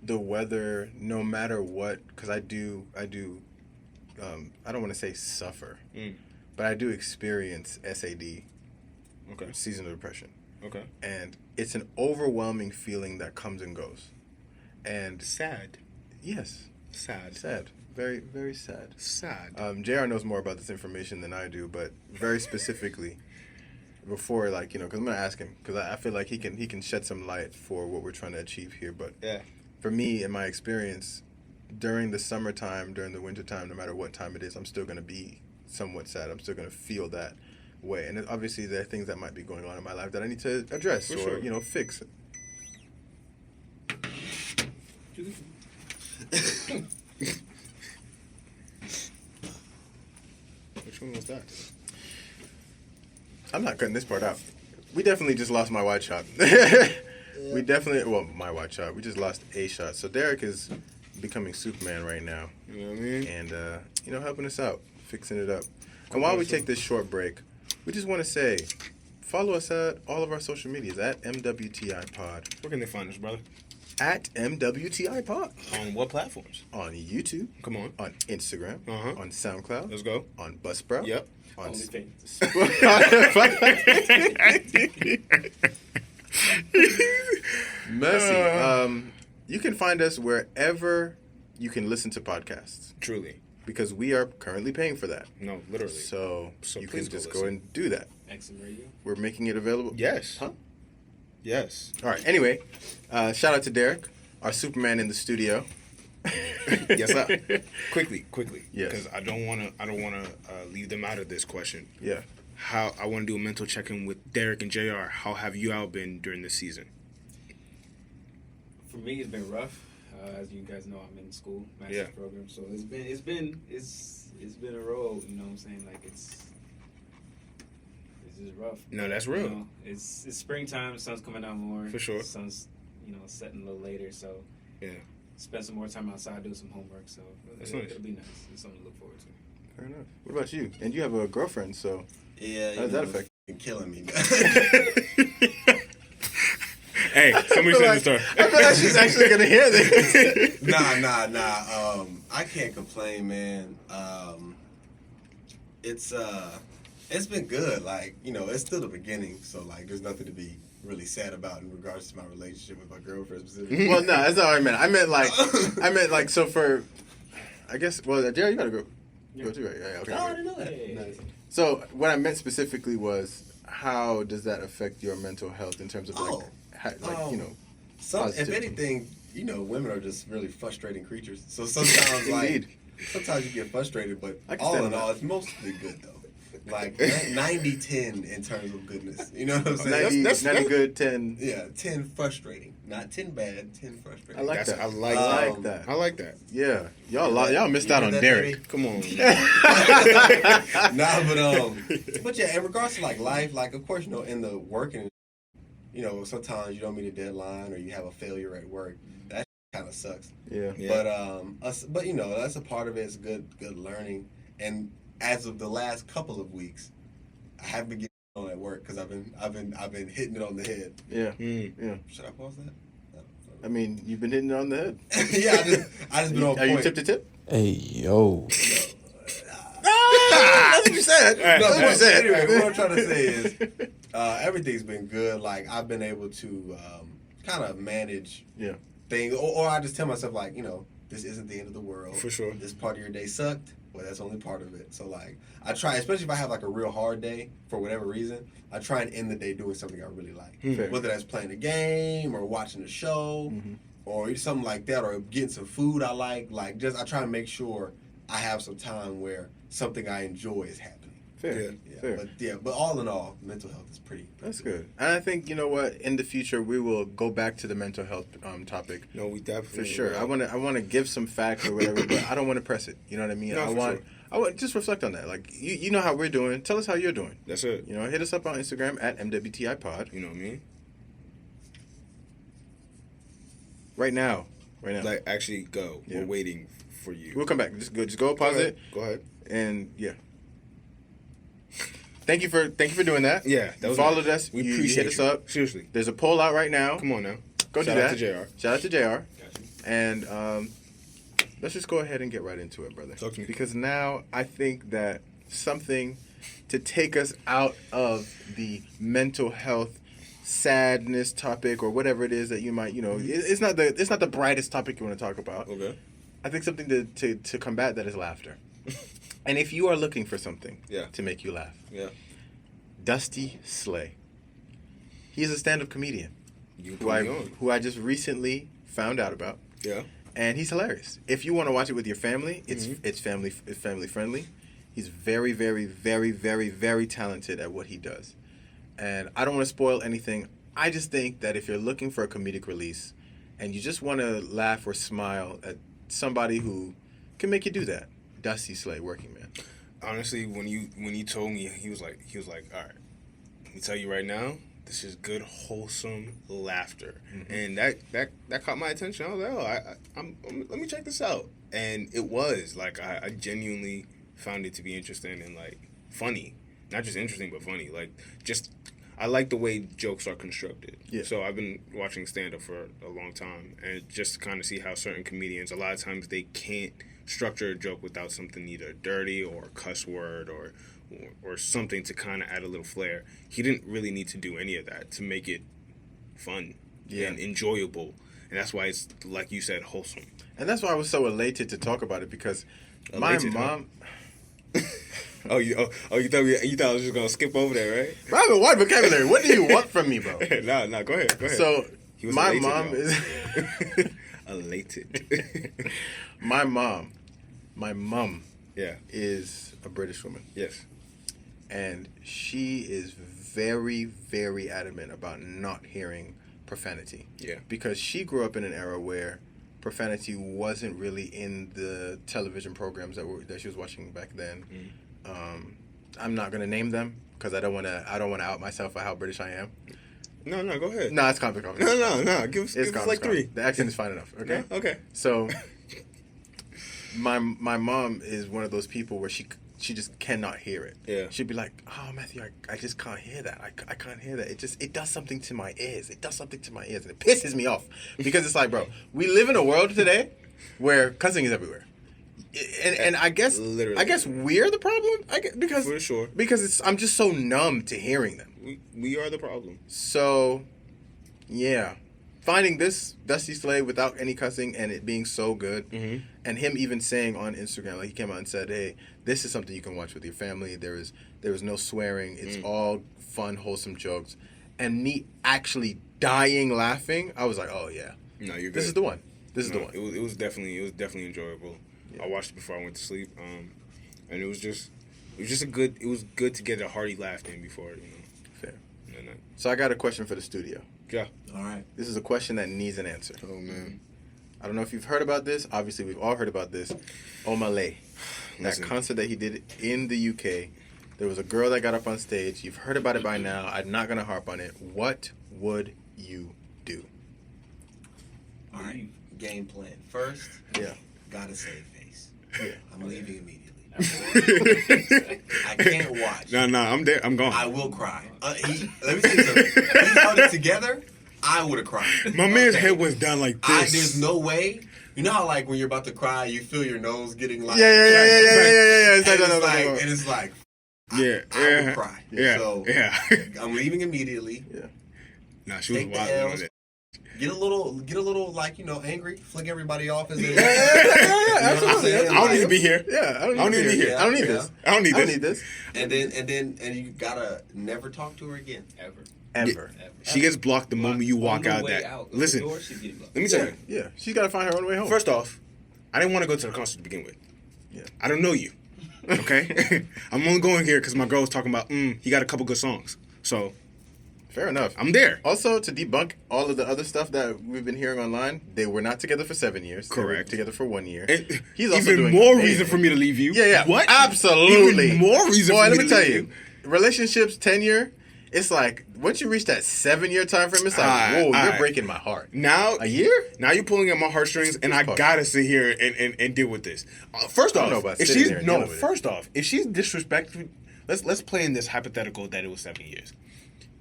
Speaker 1: the weather, no matter what, because I don't want to say suffer, but I do experience SAD, seasonal depression.
Speaker 2: Okay.
Speaker 1: And it's an overwhelming feeling that comes and goes. And
Speaker 2: Sad.
Speaker 1: yes, sad, very, very sad.
Speaker 2: Sad.
Speaker 1: JR knows more about this information than I do, but very specifically, before because I'm gonna ask him because I feel like he can shed some light for what we're trying to achieve here. But for me, in my experience, during the summertime, during the wintertime, no matter what time it is, I'm still gonna be somewhat sad. I'm still gonna feel that way, and obviously there are things that might be going on in my life that I need to address or fix.
Speaker 2: Which one was that?
Speaker 1: I'm not cutting this part out. We definitely just lost my wide shot. My wide shot. We just lost a shot. So Derek is becoming Superman right now.
Speaker 2: You know what I mean?
Speaker 1: And, helping us out, fixing it up. And while we take this short break, we just want to say, follow us at all of our social medias at MWTI Pod.
Speaker 2: Where can they find us, brother?
Speaker 1: At MWTI Pod.
Speaker 2: On what platforms?
Speaker 1: On YouTube.
Speaker 2: Come on.
Speaker 1: On Instagram.
Speaker 2: Uh-huh.
Speaker 1: On SoundCloud.
Speaker 2: Let's go.
Speaker 1: On Buzzsprout.
Speaker 2: Yep.
Speaker 1: On
Speaker 4: OnlyFans.
Speaker 1: Mercy. You can find us wherever you can listen to podcasts.
Speaker 2: Truly.
Speaker 1: Because we are currently paying for that.
Speaker 2: No, literally.
Speaker 1: So you can
Speaker 2: please
Speaker 1: just
Speaker 2: go
Speaker 1: go and do that.
Speaker 4: Accent Radio.
Speaker 1: We're making it available.
Speaker 2: Yes.
Speaker 1: Huh?
Speaker 2: Yes.
Speaker 1: All right. Anyway, shout out to Derek, our Superman in the studio.
Speaker 2: Yes, sir. Quickly.
Speaker 1: Yes.
Speaker 2: Because I don't want to leave them out of this question.
Speaker 1: Yeah.
Speaker 2: I want to do a mental check-in with Derek and JR. How have you all been during this season?
Speaker 4: For me, it's been rough. As you guys know, I'm in school, master's program, so it's been a road. You know what I'm saying? Like it's just rough.
Speaker 2: No, that's real.
Speaker 4: You know, it's springtime. The sun's coming out more.
Speaker 2: For sure.
Speaker 4: The sun's setting a little later. So
Speaker 2: yeah.
Speaker 4: spend some more time outside doing some homework. So it'll be nice. It's something to look forward to.
Speaker 1: Fair enough. What about you? And you have a girlfriend, so
Speaker 3: Yeah,
Speaker 1: how does that affect?
Speaker 3: Killing me, man.
Speaker 2: Hey, somebody said the story.
Speaker 1: I feel like she's actually gonna hear this.
Speaker 3: Nah. I can't complain, man. It's been good. Like, it's still the beginning, so like, there's nothing to be really sad about in regards to my relationship with my girlfriend specifically.
Speaker 1: Well, no, that's not what I meant. I meant like so for, I guess. Well, Jerry, you gotta go. Go too, right? Yeah, okay.
Speaker 3: Oh, I didn't know that.
Speaker 4: Yeah.
Speaker 3: Nice.
Speaker 1: So what I meant specifically was, how does that affect your mental health in terms of
Speaker 3: Oh.
Speaker 1: if
Speaker 3: If anything, women are just really frustrating creatures. So sometimes,
Speaker 1: Indeed.
Speaker 3: sometimes you get frustrated, but
Speaker 1: I can
Speaker 3: all
Speaker 1: stand
Speaker 3: in
Speaker 1: on
Speaker 3: all,
Speaker 1: that.
Speaker 3: it's mostly good though. Like 90-10 in terms of goodness. You know what I'm saying?
Speaker 1: 90 good, 10.
Speaker 3: Yeah, 10 frustrating, not 10 bad, 10 frustrating.
Speaker 1: I like that.
Speaker 2: I like
Speaker 1: that.
Speaker 2: I like that.
Speaker 1: Yeah, y'all missed out on
Speaker 3: that,
Speaker 1: Derek.
Speaker 2: Come on.
Speaker 3: But yeah, in regards to like life, like of course, in the working, sometimes you don't meet a deadline or you have a failure at work. That kind of sucks.
Speaker 1: Yeah.
Speaker 2: Yeah.
Speaker 3: But that's a part of it. It's good learning. And as of the last couple of weeks, I have been getting on at work because I've been hitting it on the head.
Speaker 1: Yeah.
Speaker 2: Mm.
Speaker 1: Yeah.
Speaker 3: Should I pause that?
Speaker 1: I mean, you've been hitting it on the head.
Speaker 3: Yeah, I just been on
Speaker 1: Are
Speaker 3: point.
Speaker 1: you tip to tip?
Speaker 6: Hey, yo.
Speaker 1: That's what you said.
Speaker 3: No,
Speaker 1: That's what you said.
Speaker 3: anyway, what I'm trying to say is everything's been good. Like I've been able to kind of manage things, or I just tell myself like, this isn't the end of the world.
Speaker 2: For sure.
Speaker 3: This part of your day sucked. Well, that's only part of it. So like, I try, especially if I have like a real hard day for whatever reason, I try and end the day doing something I really like.
Speaker 1: Fair.
Speaker 3: Whether that's playing a game or watching a show or something like that, or getting some food I like. Like I try to make sure I have some time where something I enjoy is happening.
Speaker 1: Fair. Fair.
Speaker 3: But all in all, mental health is pretty.
Speaker 1: That's good. And I think, you know what, in the future we will go back to the mental health topic.
Speaker 2: No, we definitely
Speaker 1: For sure.
Speaker 2: will.
Speaker 1: I want to give some facts or whatever, but I don't want to press it. You know what I mean?
Speaker 2: No,
Speaker 1: I
Speaker 2: for
Speaker 1: want
Speaker 2: sure.
Speaker 1: I want just reflect on that. Like you know how we're doing. Tell us how you're doing.
Speaker 2: That's it.
Speaker 1: Hit us up on Instagram at MWTI Pod.
Speaker 2: You know what I mean?
Speaker 1: Right now.
Speaker 2: Like, actually go.
Speaker 1: Yeah.
Speaker 2: We're waiting for you.
Speaker 1: We'll come back. Just go pause it.
Speaker 2: Go ahead.
Speaker 1: And yeah. Thank you for doing that.
Speaker 2: Yeah, that was
Speaker 1: followed
Speaker 2: nice.
Speaker 1: us.
Speaker 2: We
Speaker 1: you
Speaker 2: appreciate
Speaker 1: hit us
Speaker 2: you.
Speaker 1: up.
Speaker 2: Seriously.
Speaker 1: There's a poll out right now.
Speaker 2: Come on now.
Speaker 1: Go
Speaker 2: Shout
Speaker 1: do
Speaker 2: out
Speaker 1: that.
Speaker 2: to JR.
Speaker 1: Shout out to JR.
Speaker 4: Got you.
Speaker 1: And let's just go ahead and get right into it, brother.
Speaker 2: Talk to me.
Speaker 1: Because now I think that something to take us out of the mental health sadness topic or whatever it is that you might, it's not the brightest topic you want to talk about.
Speaker 2: Okay.
Speaker 1: I think something to combat that is laughter. And if you are looking for something to make you laugh, Dusty Slay. He is a stand-up comedian who I just recently found out about.
Speaker 2: Yeah.
Speaker 1: And he's hilarious. If you want to watch it with your family, it's family friendly. He's very, very, very, very, very talented at what he does. And I don't want to spoil anything. I just think that if you're looking for a comedic release and you just want to laugh or smile at somebody who can make you do that, Dusty Slay, Working Man.
Speaker 2: Honestly, when you told me, he was like, all right, let me tell you right now, this is good, wholesome laughter, and that caught my attention. I was like, let me check this out, and it was like I genuinely found it to be interesting and like funny, not just interesting but funny. Like just I like the way jokes are constructed.
Speaker 1: Yeah.
Speaker 2: So I've been watching stand-up for a long time, and just to kind of see how certain comedians, a lot of times they can't structure a joke without something either dirty or a cuss word or something to kind of add a little flair. He didn't really need to do any of that to make it fun and enjoyable, and that's why it's, like you said, wholesome.
Speaker 1: And that's why I was so elated to talk about it, because my mom...
Speaker 2: You thought I was just gonna skip over that, right?
Speaker 1: I have a wide vocabulary. What do you want from me, bro?
Speaker 2: No, go ahead.
Speaker 1: So
Speaker 2: He was
Speaker 1: my
Speaker 2: elated,
Speaker 1: mom
Speaker 2: y'all.
Speaker 1: is
Speaker 2: Elated.
Speaker 1: my mom
Speaker 2: Yeah.
Speaker 1: is a British woman,
Speaker 2: Yes.
Speaker 1: and she is very, very adamant about not hearing profanity.
Speaker 2: Yeah.
Speaker 1: Because she grew up in an era where profanity wasn't really in the television programs that she was watching back then. I'm not gonna name them because I don't want to out myself for how British I am.
Speaker 2: No, go ahead.
Speaker 1: No, it's comic.
Speaker 2: No. Give us like 3.
Speaker 1: The accent is fine enough. Okay.
Speaker 2: Yeah, okay.
Speaker 1: So, my mom is one of those people where she just cannot hear it.
Speaker 2: Yeah.
Speaker 1: She'd be like, "Oh, Matthew, I just can't hear that. I can't hear that. It does something to my ears. It does something to my ears, and it pisses me off because it's like, bro, we live in a world today where cussing is everywhere." And I guess
Speaker 2: Literally.
Speaker 1: I guess we're the problem. Because
Speaker 2: For sure.
Speaker 1: because I'm just so numb to hearing them.
Speaker 2: We are the problem.
Speaker 1: So, yeah, finding this Dusty Slade without any cussing and it being so good, and him even saying on Instagram, like he came out and said, "Hey, this is something you can watch with your family. There is no swearing. It's all fun, wholesome jokes," and me actually dying laughing. I was like, "Oh yeah,
Speaker 2: No, you're good.
Speaker 1: this is the one. This is the one."
Speaker 2: It was definitely enjoyable.
Speaker 1: Yeah.
Speaker 2: I watched it before I went to sleep, and it was good to get a hearty laugh in before,
Speaker 1: Fair.
Speaker 2: And,
Speaker 1: So I got a question for the studio.
Speaker 2: yeah.
Speaker 3: All right.
Speaker 1: This is a question that needs an answer.
Speaker 2: Oh man.
Speaker 1: I don't know if you've heard about this. Obviously, we've all heard about this. Omalay. That
Speaker 2: Listen.
Speaker 1: concert that he did in the UK. There was a girl that got up on stage. You've heard about it by now. I'm not going to harp on it. What would you do?
Speaker 3: All right. Game plan. First,
Speaker 1: Yeah.
Speaker 3: gotta save face.
Speaker 1: Yeah.
Speaker 3: I'm leaving immediately. I can't watch.
Speaker 2: No, I'm there. I'm gone.
Speaker 3: I will cry. Let me tell you something. If we held it together, I would have cried.
Speaker 2: My man's
Speaker 3: Okay?
Speaker 2: head was down like this.
Speaker 3: There's no way. You know how like when you're about to cry, you feel your nose getting like
Speaker 1: Yeah.
Speaker 3: and
Speaker 1: It's
Speaker 3: it's like
Speaker 2: Yeah,
Speaker 3: I would cry.
Speaker 2: Yeah,
Speaker 3: So
Speaker 2: yeah.
Speaker 3: I'm leaving immediately.
Speaker 2: Nah, she was
Speaker 3: Take the
Speaker 2: wild
Speaker 3: L's.
Speaker 2: on it.
Speaker 3: Get a little like angry, flick everybody off as they
Speaker 1: absolutely.
Speaker 2: I don't need to be here.
Speaker 1: Yeah, I don't
Speaker 2: need to be here.
Speaker 1: I don't need
Speaker 3: Yeah.
Speaker 1: this.
Speaker 2: I don't need
Speaker 1: I don't
Speaker 2: this.
Speaker 1: need this.
Speaker 3: And you gotta never talk to her again.
Speaker 1: Ever.
Speaker 2: She gets blocked the moment you walk out. Listen, let me tell you.
Speaker 1: Yeah. She's got to find her own way home.
Speaker 2: First off, I didn't want to go to the concert to begin with.
Speaker 1: Yeah.
Speaker 2: I don't know you. Okay? I'm only going here because my girl was talking about, he got a couple good songs. So,
Speaker 1: Fair enough.
Speaker 2: I'm there.
Speaker 1: Also, to debunk all of the other stuff that we've been hearing online, they were not together for 7 years. They were
Speaker 2: Correct.
Speaker 1: together for 1 year.
Speaker 2: And
Speaker 1: He's also
Speaker 2: even
Speaker 1: doing
Speaker 2: more
Speaker 1: amazing.
Speaker 2: reason for me to leave you.
Speaker 1: Yeah.
Speaker 2: What?
Speaker 1: Absolutely.
Speaker 2: Even more reason
Speaker 1: Boy,
Speaker 2: for me
Speaker 1: let me
Speaker 2: to
Speaker 1: tell
Speaker 2: leave
Speaker 1: you. Relationships, tenure, it's like, once you reach that 7 year time frame, it's like, whoa, you're
Speaker 2: Alright.
Speaker 1: breaking my heart.
Speaker 2: Now,
Speaker 1: A year?
Speaker 2: Now you're pulling at my heartstrings, and I gotta sit here and deal with this. First
Speaker 1: I
Speaker 2: off,
Speaker 1: don't know about
Speaker 2: if
Speaker 1: sitting
Speaker 2: she's
Speaker 1: there and dealing with it.
Speaker 2: first off, if she's disrespectful, let's play in this hypothetical that it was 7 years.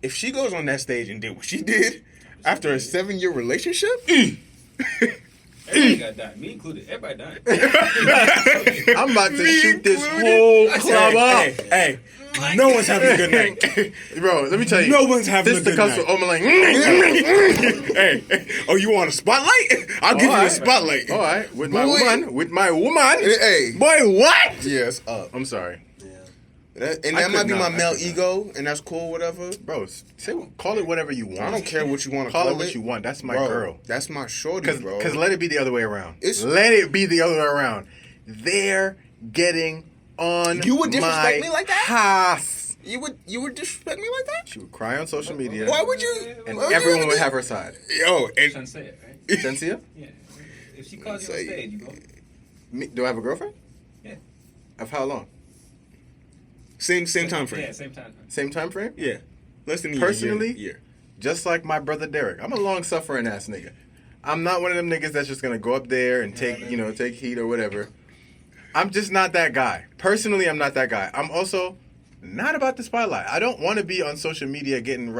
Speaker 2: If she goes on that stage and did what she did after a 7 year relationship,
Speaker 4: Everybody got died. Me included. Everybody died.
Speaker 1: I'm about to shoot this whole club up.
Speaker 2: Hey, no one's having a good night.
Speaker 1: Bro, let me tell you.
Speaker 2: No one's having
Speaker 1: this
Speaker 2: a good
Speaker 1: the cuss
Speaker 2: night.
Speaker 1: with Omalay.
Speaker 2: Hey, oh, you want a spotlight? I'll give you a
Speaker 1: Alright.
Speaker 2: spotlight.
Speaker 1: All right, with
Speaker 2: Boy.
Speaker 1: my woman.
Speaker 2: Hey.
Speaker 1: Boy, what?
Speaker 2: Yes,
Speaker 1: I'm sorry.
Speaker 2: That
Speaker 1: I
Speaker 2: might
Speaker 1: could
Speaker 2: be
Speaker 1: not.
Speaker 2: my
Speaker 1: I
Speaker 2: male
Speaker 1: could not.
Speaker 2: ego, and that's cool, whatever.
Speaker 1: Bro, call it whatever you want.
Speaker 2: I don't care what you want to
Speaker 1: Call
Speaker 2: call
Speaker 1: it what you want. That's my
Speaker 2: Bro,
Speaker 1: girl.
Speaker 2: That's my shorty, bro.
Speaker 1: Because let it be the other way around.
Speaker 2: It's-
Speaker 1: Let it be the other way around. They're getting on
Speaker 2: You would disrespect
Speaker 1: my
Speaker 2: me like that?
Speaker 1: House.
Speaker 2: You would disrespect me like that?
Speaker 1: She would cry on social media.
Speaker 2: Why would you?
Speaker 1: And
Speaker 2: why would
Speaker 1: everyone
Speaker 2: you
Speaker 1: would
Speaker 2: do-
Speaker 1: have her side.
Speaker 2: Yo,
Speaker 4: Trying to
Speaker 2: and
Speaker 4: say it, right?
Speaker 1: Sensia?
Speaker 4: Yeah. If she calls you on stage, you go.
Speaker 1: Do I have a girlfriend?
Speaker 4: Yeah.
Speaker 1: Of how long?
Speaker 2: same time frame.
Speaker 4: Yeah, same time.
Speaker 1: Same time frame?
Speaker 2: Yeah, less than a
Speaker 1: Personally?
Speaker 2: year.
Speaker 1: Just like my brother Derek. I'm a long suffering ass nigga. I'm not one of them niggas that's just gonna go up there and take heat or whatever. I'm just not that guy. Personally, I'm not that guy. I'm also not about the spotlight. I don't want to be on social media getting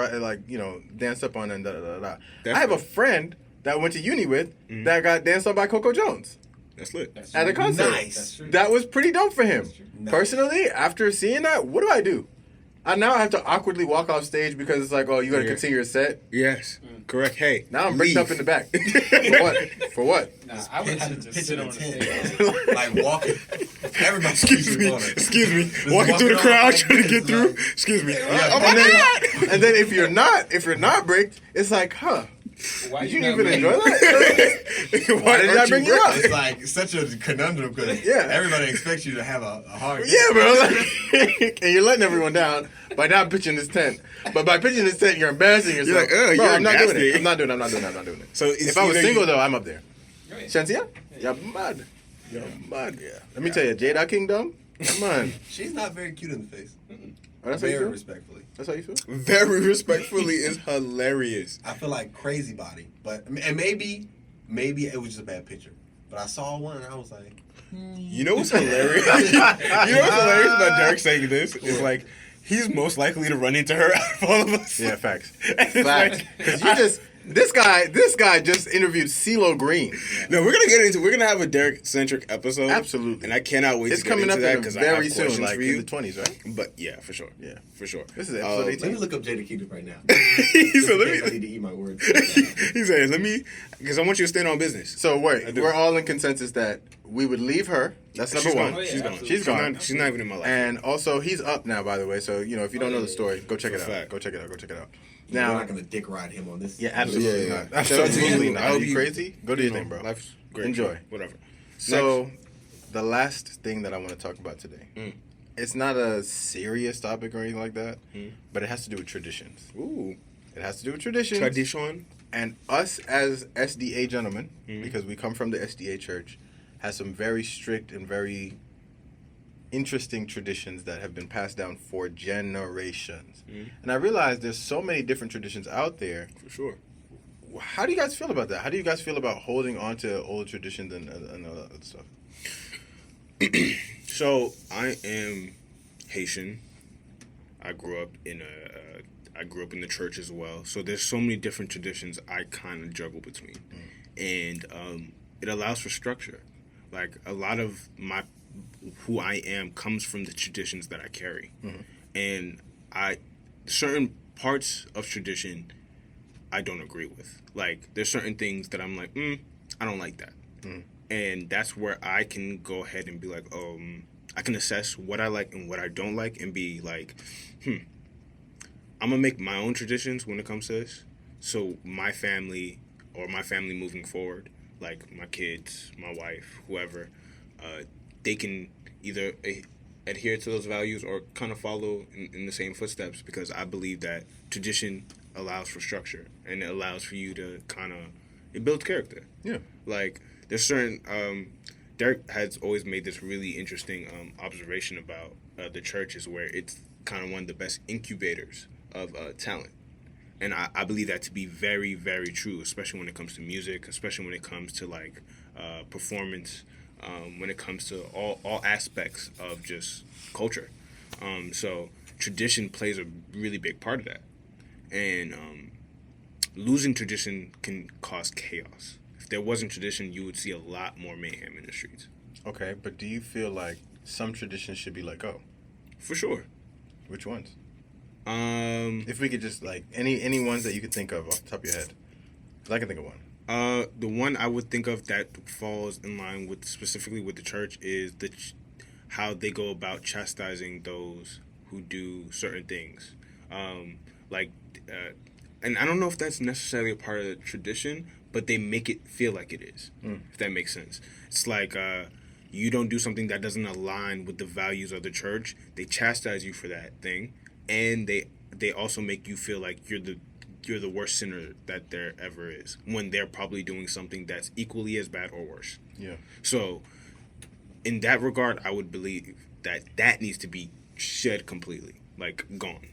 Speaker 1: danced up on and da da da da. I have a friend that I went to uni with that got danced on by Coco Jones
Speaker 2: That's lit.
Speaker 4: That's
Speaker 1: at a
Speaker 4: true.
Speaker 1: concert.
Speaker 3: Nice.
Speaker 4: That's true.
Speaker 1: That was pretty dope for him.
Speaker 4: That's true.
Speaker 3: Nice.
Speaker 1: Personally, after seeing that, what do? I now have to awkwardly walk off stage because it's like, oh, you got to
Speaker 2: Yeah.
Speaker 1: continue your set.
Speaker 2: Yes, correct. Hey,
Speaker 1: Now I'm bricked up in the back. For what? For what?
Speaker 4: Nah, I would have to just sit
Speaker 3: Pitching a
Speaker 4: on the
Speaker 3: tent.
Speaker 4: stage.
Speaker 3: Like walking. Everybody
Speaker 2: Excuse me.
Speaker 3: on it.
Speaker 2: Excuse me.
Speaker 3: Just
Speaker 2: Walking through the
Speaker 3: walking
Speaker 2: crowd
Speaker 3: off
Speaker 2: trying to
Speaker 3: like
Speaker 2: get
Speaker 3: this,
Speaker 2: through.
Speaker 3: like-
Speaker 2: Excuse me.
Speaker 3: Yeah,
Speaker 2: Oh my
Speaker 1: and, then,
Speaker 2: god.
Speaker 1: and then if you're not bricked, it's like, huh?
Speaker 4: Why
Speaker 1: Did you
Speaker 4: not
Speaker 1: even
Speaker 4: ready?
Speaker 1: enjoy that?
Speaker 2: Why
Speaker 1: did I bring you up?
Speaker 3: It's like such a conundrum because
Speaker 1: Yeah.
Speaker 3: everybody expects you to have a hard.
Speaker 1: Yeah, bro. Like, and you're letting everyone down by not pitching this tent. But by pitching this tent, you're embarrassing yourself.
Speaker 2: You're like,
Speaker 1: bro,
Speaker 2: you're
Speaker 1: I'm not doing
Speaker 2: nasty.
Speaker 1: it. I'm not doing it.
Speaker 2: So it's
Speaker 1: If I was
Speaker 2: either
Speaker 1: single,
Speaker 2: you-
Speaker 1: though, I'm up there.
Speaker 4: Right.
Speaker 1: Shantia? You're mad. You're mad. Let me tell you, Jada Kingdom, Come on.
Speaker 3: She's not very cute in the face.
Speaker 1: Oh, that's how you
Speaker 3: Very
Speaker 1: feel?
Speaker 3: respectfully.
Speaker 1: That's how you feel?
Speaker 2: Very respectfully is hilarious.
Speaker 3: I feel like crazy body, but and maybe it was just a bad picture. But I saw one and I was like,
Speaker 2: You know what's hilarious? You know what's hilarious about Derek saying this? Is like, he's most likely to run into her out of all of us.
Speaker 1: Yeah, facts.
Speaker 2: And it's
Speaker 1: Facts.
Speaker 2: like-
Speaker 1: Because you just... This guy just interviewed CeeLo Green.
Speaker 2: No, we're gonna have a Derek centric episode.
Speaker 1: Absolutely.
Speaker 2: And I cannot wait
Speaker 1: It's
Speaker 2: to get
Speaker 1: coming
Speaker 2: into
Speaker 1: up
Speaker 2: that
Speaker 1: in
Speaker 2: because I have
Speaker 1: very soon,
Speaker 2: questions
Speaker 1: like
Speaker 2: for
Speaker 1: in
Speaker 2: you.
Speaker 1: the 20s, right?
Speaker 2: But yeah, for sure.
Speaker 1: Yeah.
Speaker 2: For sure.
Speaker 1: This is episode
Speaker 3: let
Speaker 1: 18.
Speaker 3: me look up Jada Keita right now.
Speaker 2: He said,
Speaker 3: Just in case I need to eat my words.
Speaker 2: he said, let me, because I want you to stand on business.
Speaker 1: So wait,
Speaker 2: I do.
Speaker 1: we're all in consensus that we would leave her. That's number one.
Speaker 4: gone.
Speaker 2: She's gone.
Speaker 4: absolutely.
Speaker 1: She's gone.
Speaker 2: She's not even in my life.
Speaker 1: And also, he's up now, by the way. So, you know, if you don't know the story, go check it
Speaker 2: For a
Speaker 1: out.
Speaker 2: fact.
Speaker 1: Go check it out. Go check it out.
Speaker 3: We're
Speaker 1: Now,
Speaker 3: not gonna dick ride him on this.
Speaker 1: yeah, absolutely
Speaker 2: Yeah,
Speaker 1: not.
Speaker 2: yeah.
Speaker 1: Absolutely not.
Speaker 2: I
Speaker 1: Are
Speaker 2: hope
Speaker 1: you
Speaker 2: you-
Speaker 1: crazy? Go do your
Speaker 2: You know,
Speaker 1: thing, bro.
Speaker 2: Life's great.
Speaker 1: Enjoy.
Speaker 2: Whatever.
Speaker 1: So, the last thing that I want to talk about today,
Speaker 2: Mm.
Speaker 1: it's not a serious topic or anything like that,
Speaker 2: Mm.
Speaker 1: but it has to do with traditions.
Speaker 2: Ooh.
Speaker 1: It has to do with traditions.
Speaker 2: Tradition.
Speaker 1: And us as SDA gentlemen,
Speaker 2: Mhm.
Speaker 1: because we come from the SDA church, has some very strict and very interesting traditions that have been passed down for generations.
Speaker 2: Mhm.
Speaker 1: And I realize there's so many different traditions out there.
Speaker 2: For sure.
Speaker 1: How do you guys feel about that? How do you guys feel about holding on to old traditions and all that other stuff?
Speaker 2: So I am Haitian. I grew up in the church as well. So there's so many different traditions I kind of juggle between, and it allows for structure. Like a lot of who I am comes from the traditions that I carry, and certain parts of tradition I don't agree with. Like there's certain things that I'm like, I don't like that. And that's where I can go ahead and be like, I can assess what I like and what I don't like and be like, I'm going to make my own traditions when it comes to this. So my family moving forward, like my kids, my wife, whoever, they can either adhere to those values or kind of follow in the same footsteps, because I believe that tradition allows for structure and it allows for you to it builds character.
Speaker 1: Yeah.
Speaker 2: Like, there's certain, Derek has always made this really interesting observation about the churches, where it's kind of one of the best incubators of talent. And I believe that to be very, very true, especially when it comes to music, especially when it comes to, like, performance, when it comes to all aspects of just culture. So tradition plays a really big part of that. And losing tradition can cause chaos. If there wasn't tradition, you would see a lot more mayhem in the streets.
Speaker 1: Okay, but do you feel like some traditions should be let go?
Speaker 2: For sure.
Speaker 1: Which ones?
Speaker 2: Um,
Speaker 1: If we could just, like, any ones that you could think of off the top of your head. 'Cause I can think of one.
Speaker 2: the one I would think of that falls in line with specifically with the church is how they go about chastising those who do certain things. And I don't know if that's necessarily a part of the tradition, but they make it feel like it is, if that makes sense. It's like you don't do something that doesn't align with the values of the church. They chastise you for that thing, and they also make you feel like you're the worst sinner that there ever is, when they're probably doing something that's equally as bad or worse.
Speaker 1: Yeah.
Speaker 2: So, in that regard, I would believe that needs to be shed completely, like gone,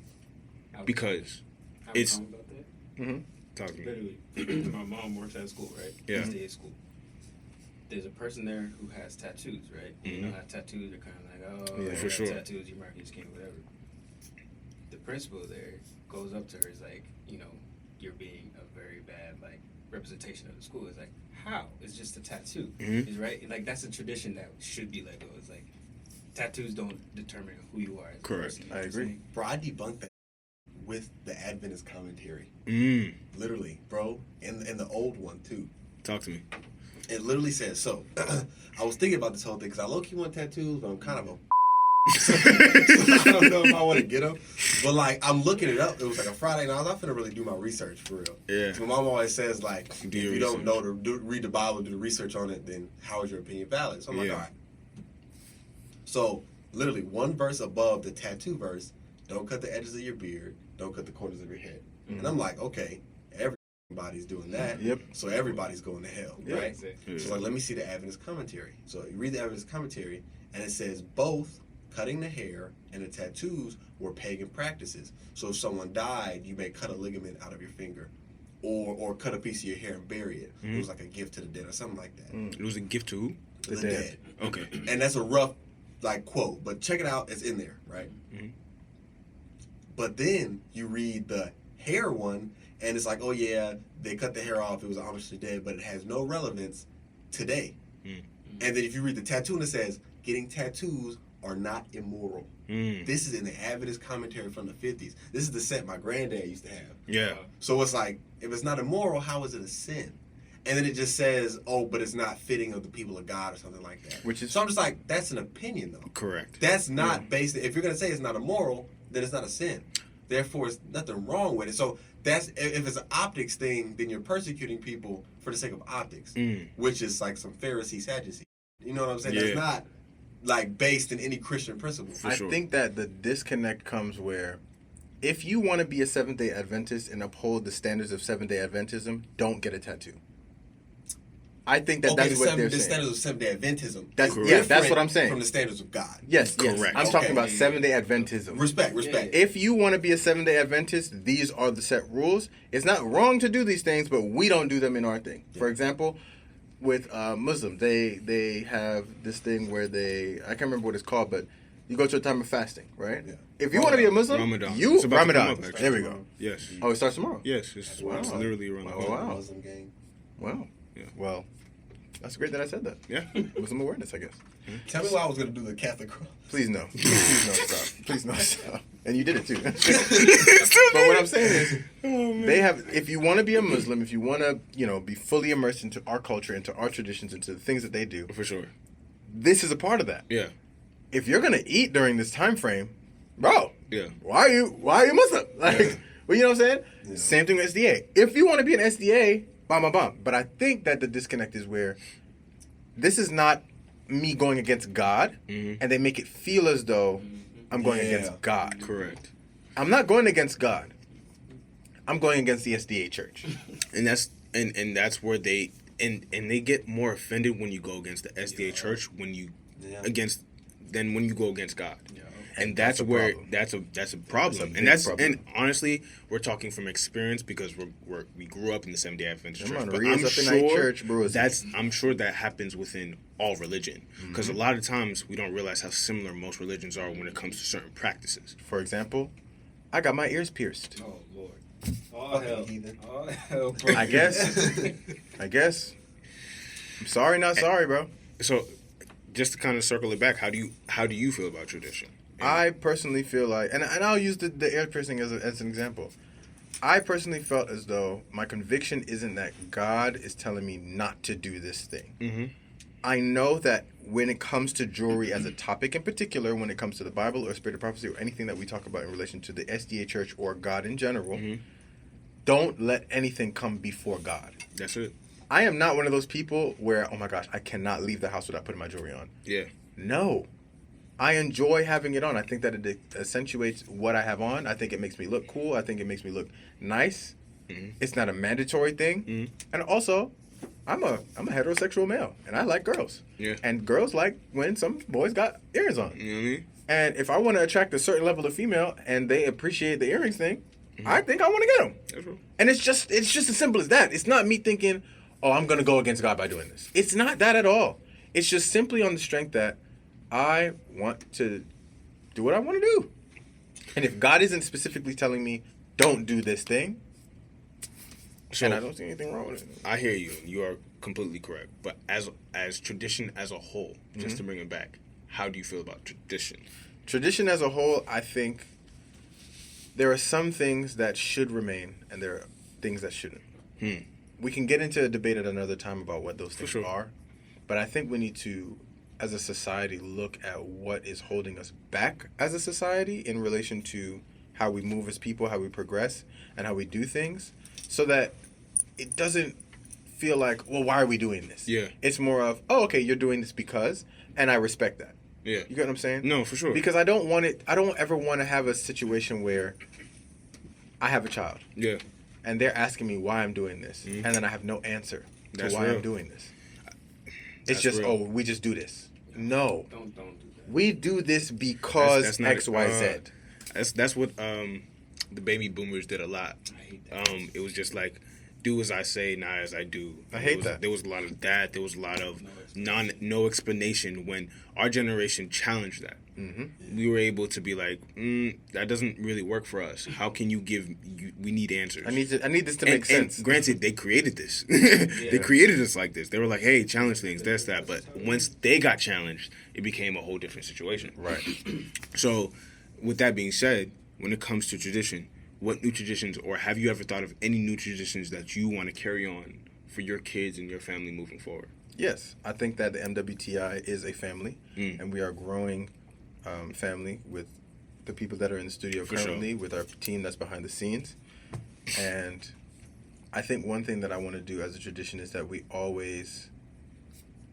Speaker 2: because
Speaker 4: Have a
Speaker 2: it's
Speaker 4: comment about that?
Speaker 2: talk to me.
Speaker 4: Literally, my mom works at a school, right?
Speaker 2: Yeah.
Speaker 4: SDA school. There's a person there who has tattoos, right? You know how tattoos are kind of like, oh,
Speaker 1: Yeah,
Speaker 4: you
Speaker 2: for
Speaker 4: have
Speaker 2: sure.
Speaker 4: tattoos, you're marking your skin, whatever. The principal there goes up to her, is like, you're being a very bad, like, representation of the school. It's like, how? It's just a tattoo. Is right? Like, that's a tradition that should be let go. It's like, tattoos don't determine who you are as a
Speaker 2: Correct.
Speaker 4: person. You know
Speaker 1: I
Speaker 4: what I'm
Speaker 1: agree.
Speaker 4: saying?
Speaker 3: Bro, I debunked that with the Adventist commentary. Literally, bro, and the old one too.
Speaker 2: Talk to me.
Speaker 3: It literally says, so, I was thinking about this whole thing, because I low-key want tattoos, but I'm kind of a so I don't know if I want to get them. But, like, I'm looking it up. It was like a Friday, and I was not finna really do my research, for real.
Speaker 2: Yeah.
Speaker 3: So my mom always says, like,
Speaker 2: Do
Speaker 3: if
Speaker 2: your
Speaker 3: you don't
Speaker 2: research.
Speaker 3: know to read the Bible, do the research on it, then how is your opinion valid? So I'm like,
Speaker 2: Yeah.
Speaker 3: all right. So, literally, one verse above the tattoo verse, don't cut the edges of your beard, don't cut the corners of your head. And I'm like, okay, everybody's doing that.
Speaker 1: Yep.
Speaker 3: So everybody's going to hell,
Speaker 1: Yeah.
Speaker 3: right?
Speaker 2: Yeah.
Speaker 3: So like, let me see the Adventist commentary. So you read the Adventist commentary, and it says both cutting the hair and the tattoos were pagan practices. So if someone died, you may cut a ligament out of your finger, or cut a piece of your hair and bury it. It was like a gift to the dead or something like that.
Speaker 2: It was a gift to who?
Speaker 3: The dead.
Speaker 2: Okay.
Speaker 3: And that's a rough quote, but check it out. It's in there, right? But then you read the hair one, and it's like, oh yeah, they cut the hair off. It was an homage to the dead, but it has no relevance today. And then if you read the tattoo, and it says, getting tattoos are not immoral. This is in the Adventist commentary from the 50s. This is the set my granddad used to have.
Speaker 2: Yeah.
Speaker 3: So it's like, if it's not immoral, how is it a sin? And then it just says, oh, but it's not fitting of the people of God or something like that. So I'm just like, that's an opinion, though.
Speaker 2: Correct.
Speaker 3: That's not based. If you're going to say it's not immoral, then it's not a sin. Therefore, there's nothing wrong with it. So that's if it's an optics thing, then you're persecuting people for the sake of optics, which is like some Pharisee Sadducee. You know what I'm saying? That's not like based in any Christian principle.
Speaker 1: I think that the disconnect comes where if you want to be a Seventh-day Adventist and uphold the standards of Seventh-day Adventism, don't get a tattoo. I think that that's what they're saying.
Speaker 3: The standards of Seventh-day Adventism.
Speaker 1: That's what I'm saying.
Speaker 3: From the standards of God.
Speaker 1: Yes,
Speaker 2: correct.
Speaker 1: I'm talking about Seventh-day Adventism.
Speaker 3: Respect.
Speaker 1: If you want to be a Seventh-day Adventist, these are the set rules. It's not wrong to do these things, but we don't do them in our thing. For example, with Muslim, they have this thing where I can't remember what it's called, but you go to a time of fasting, right? Yeah. If you want to be a Muslim,
Speaker 2: Ramadan.
Speaker 1: Ramadan. There we go.
Speaker 2: Yes.
Speaker 1: Oh, it starts tomorrow?
Speaker 2: Yes. It's literally around the corner.
Speaker 1: Wow.
Speaker 3: Muslim gang.
Speaker 1: Wow.
Speaker 2: Yeah.
Speaker 1: Well, that's great that I said that.
Speaker 2: Yeah.
Speaker 1: Muslim awareness, I guess.
Speaker 3: Tell me why I was going to do the Catholic cross.
Speaker 1: Please no. Please no, stop. Please no, stop. And you did it too. But what I'm saying is, they have. If you want to be a Muslim, if you want to, be fully immersed into our culture, into our traditions, into the things that they do,
Speaker 2: For sure.
Speaker 1: this is a part of that.
Speaker 2: Yeah.
Speaker 1: If you're gonna eat during this time frame, bro,
Speaker 2: Yeah.
Speaker 1: why are you Muslim? Like, well, you know what I'm saying? Yeah. Same thing with SDA. If you want to be an SDA, bam. But I think that the disconnect is where this is not me going against God, and they make it feel as though I'm going against God.
Speaker 2: Correct.
Speaker 1: I'm not going against God. I'm going against the SDA church.
Speaker 2: And that's where they get more offended when you go against the SDA church than when you go against God. Yeah. And that's where that's a problem. And honestly, we're talking from experience because we grew up in the Seventh-day Adventist church. But I'm sure that happens within all religion, because a lot of times we don't realize how similar most religions are when it comes to certain practices.
Speaker 1: For example, I got my ears pierced.
Speaker 4: Oh Lord. Oh hell. Oh hell, bro.
Speaker 1: I guess. I'm sorry, not sorry, bro.
Speaker 2: So, just to kind of circle it back, how do you feel about tradition?
Speaker 1: I personally feel like, and I'll use the ear piercing as an example. I personally felt as though my conviction isn't that God is telling me not to do this thing. Mm-hmm. I know that when it comes to jewelry as a topic in particular, when it comes to the Bible or spirit of prophecy or anything that we talk about in relation to the SDA church or God in general, don't let anything come before God.
Speaker 2: That's it.
Speaker 1: I am not one of those people where, oh my gosh, I cannot leave the house without putting my jewelry on.
Speaker 2: Yeah.
Speaker 1: No. I enjoy having it on. I think that it accentuates what I have on. I think it makes me look cool. I think it makes me look nice. Mm-hmm. It's not a mandatory thing. Mm-hmm. And also, I'm a heterosexual male, and I like girls. Yeah. And girls like when some boys got earrings on.
Speaker 2: You know what I mean?
Speaker 1: And if I want to attract a certain level of female and they appreciate the earrings thing, I think I want to get them.
Speaker 2: That's right.
Speaker 1: And it's just as simple as that. It's not me thinking, oh, I'm going to go against God by doing this. It's not that at all. It's just simply on the strength that I want to do what I want to do. And if God isn't specifically telling me, don't do this thing, and I don't see anything wrong with it.
Speaker 2: I hear you. You are completely correct. But as tradition as a whole, just to bring it back, how do you feel about tradition?
Speaker 1: Tradition as a whole, I think there are some things that should remain and there are things that shouldn't. We can get into a debate at another time about what those things are. But I think we need to, as a society, look at what is holding us back as a society in relation to how we move as people, how we progress, and how we do things, so that it doesn't feel like, well, why are we doing this?
Speaker 2: Yeah.
Speaker 1: It's more of, oh, okay, you're doing this because, and I respect that.
Speaker 2: Yeah.
Speaker 1: You get what I'm saying?
Speaker 2: No, for sure.
Speaker 1: Because I don't ever want to have a situation where I have a child.
Speaker 2: Yeah.
Speaker 1: And they're asking me why I'm doing this. And then I have no answer to why I'm doing this. It's just, we just do this. No.
Speaker 4: Don't do that.
Speaker 1: we do this because
Speaker 2: That's not
Speaker 1: X, Y, Z.
Speaker 2: That's what the baby boomers did a lot.
Speaker 4: I hate that.
Speaker 2: It was just like, do as I say, not as I do.
Speaker 1: I hate that.
Speaker 2: There was a lot of that. There was a lot of no explanation when our generation challenged that.
Speaker 1: Mm-hmm.
Speaker 2: We were able to be like, that doesn't really work for us. How can you give? We need answers.
Speaker 1: I need this to make sense.
Speaker 2: And granted, they created this. They created us like this. They were like, hey, challenge things, that's that. But once they got challenged, it became a whole different situation.
Speaker 1: Right.
Speaker 2: So, with that being said, when it comes to tradition, what new traditions, or have you ever thought of any new traditions that you want to carry on for your kids and your family moving forward?
Speaker 1: Yes, I think that the MWTI is a family, and we are growing family with the people that are in the studio currently, with our team that's behind the scenes. And I think one thing that I want to do as a tradition is that we always,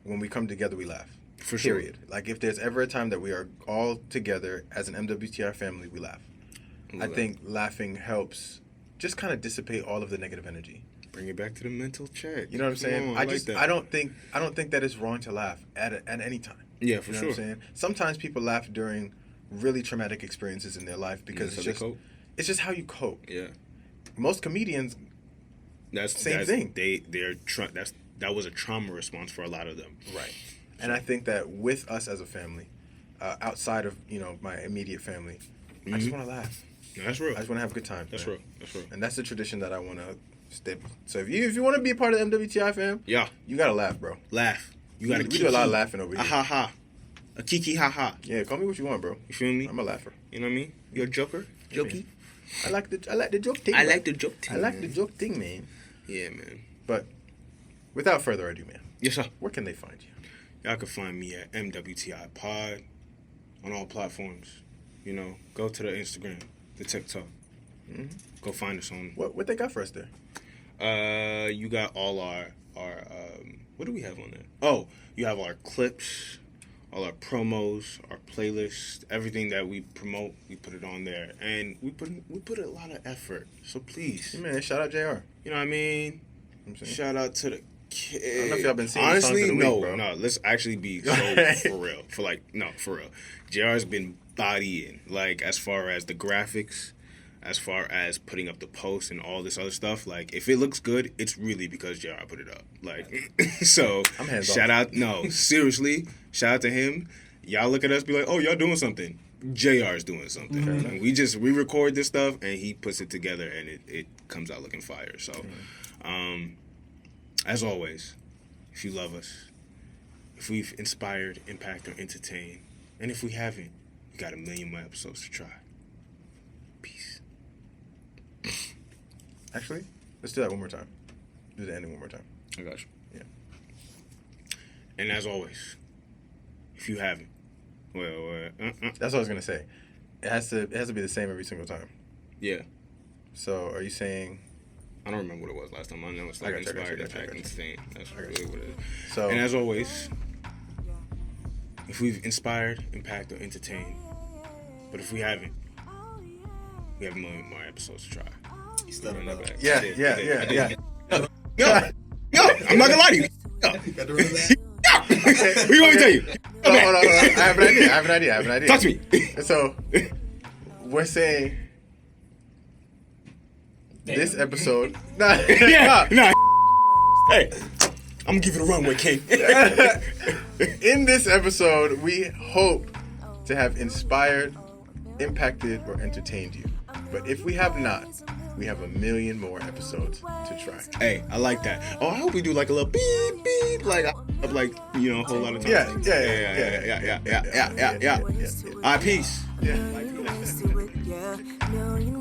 Speaker 1: when we come together, we laugh.
Speaker 2: For sure.
Speaker 1: Period. Like if there's ever a time that we are all together as an MWTI family, we laugh. I think laughing helps just kind of dissipate all of the negative energy.
Speaker 2: Bring it back to the mental check.
Speaker 1: You know what I'm saying?
Speaker 2: I like that.
Speaker 1: I don't think that it's wrong to laugh at any time.
Speaker 2: Yeah, for
Speaker 1: You know
Speaker 2: sure.
Speaker 1: what I'm saying? Sometimes people laugh during really traumatic experiences in their life because
Speaker 2: That's how they cope.
Speaker 1: it's just how you cope.
Speaker 2: Yeah,
Speaker 1: Most comedians, Same thing.
Speaker 2: That was a trauma response for a lot of them.
Speaker 1: right? And I think that with us as a family, outside of my immediate family, I just want to laugh.
Speaker 2: No, that's real.
Speaker 1: I just want to have a good time.
Speaker 2: That's
Speaker 1: man.
Speaker 2: real. That's real.
Speaker 1: And that's the tradition that I want to stick. So if you want to be a part of the MWTI fam,
Speaker 2: Yeah,
Speaker 1: you gotta laugh, bro.
Speaker 2: laugh. You
Speaker 1: We
Speaker 2: got to
Speaker 1: do a lot of laughing over
Speaker 2: A
Speaker 1: here.
Speaker 2: ha ha. A kiki ha ha.
Speaker 1: Yeah, call me what you want, bro.
Speaker 2: You feel me?
Speaker 1: I'm a laugher.
Speaker 2: You know what I mean? You're a joker. Jokey.
Speaker 1: I like the joke thing.
Speaker 2: I
Speaker 1: man.
Speaker 2: like the joke.
Speaker 1: I like the joke thing, man.
Speaker 2: Yeah, man.
Speaker 1: But without further ado, man,
Speaker 2: Yes, sir.
Speaker 1: where can they find you?
Speaker 2: Y'all can find me at MWTI Pod on all platforms. You know, go to the Instagram, the TikTok. Go find us on.
Speaker 1: What they got for us there?
Speaker 2: You got all our what do we have on there? Oh, you have our clips, all our promos, our playlists, everything that we promote, we put it on there, and we put a lot of effort. So please,
Speaker 1: Man, shout out JR.
Speaker 2: you know what I mean?
Speaker 1: I'm saying.
Speaker 2: Shout out to the kid.
Speaker 1: I don't know if y'all been seeing the
Speaker 2: Honestly,
Speaker 1: songs of the
Speaker 2: no,
Speaker 1: week, bro.
Speaker 2: no. Let's actually be so for real. For real. JR's been bodying, like, as far as the graphics, as far as putting up the posts and all this other stuff. Like, if it looks good, it's really because JR put it up. Like, so
Speaker 1: I'm hands
Speaker 2: shout
Speaker 1: off.
Speaker 2: out. No, seriously, shout out to him. Y'all look at us, be like, oh, y'all doing something. JR's doing something. And we record this stuff and he puts it together and it comes out looking fire. So, as always, if you love us, if we've inspired, impact, or entertained, and if we haven't, we got 1 million more episodes to try. Peace.
Speaker 1: Actually, let's do that one more time. Do the ending one more time.
Speaker 2: I got you.
Speaker 1: Yeah.
Speaker 2: And as always, if you haven't,
Speaker 1: That's what I was gonna say. It has to be the same every single time.
Speaker 2: yeah.
Speaker 1: So are you saying?
Speaker 2: I don't remember what it was last time. I know it's like
Speaker 1: I got you.
Speaker 2: inspired, impact, entertained. That's really what it is.
Speaker 1: So
Speaker 2: And as always, if we've inspired, impact, or entertained, but if we haven't, we have 1 million more episodes to try.
Speaker 3: You stuttering up.
Speaker 1: yeah.
Speaker 2: Yo, I'm not gonna lie to you. Yo,
Speaker 3: Got to remember that?
Speaker 2: what do you want me to tell you?
Speaker 1: Hold on. I have an idea.
Speaker 2: Talk to me.
Speaker 1: So we're saying this episode. Nah.
Speaker 2: Nah. Hey, I'm gonna give it a runway, King.
Speaker 1: In this episode, we hope to have inspired, impacted, or entertained you. But if we have not, we have 1 million more episodes to try.
Speaker 2: Hey, I like that. Oh, I hope we do like a little beep beep, like a whole lot of time.
Speaker 1: Yeah.
Speaker 2: All right, peace.
Speaker 1: Yeah.
Speaker 6: Million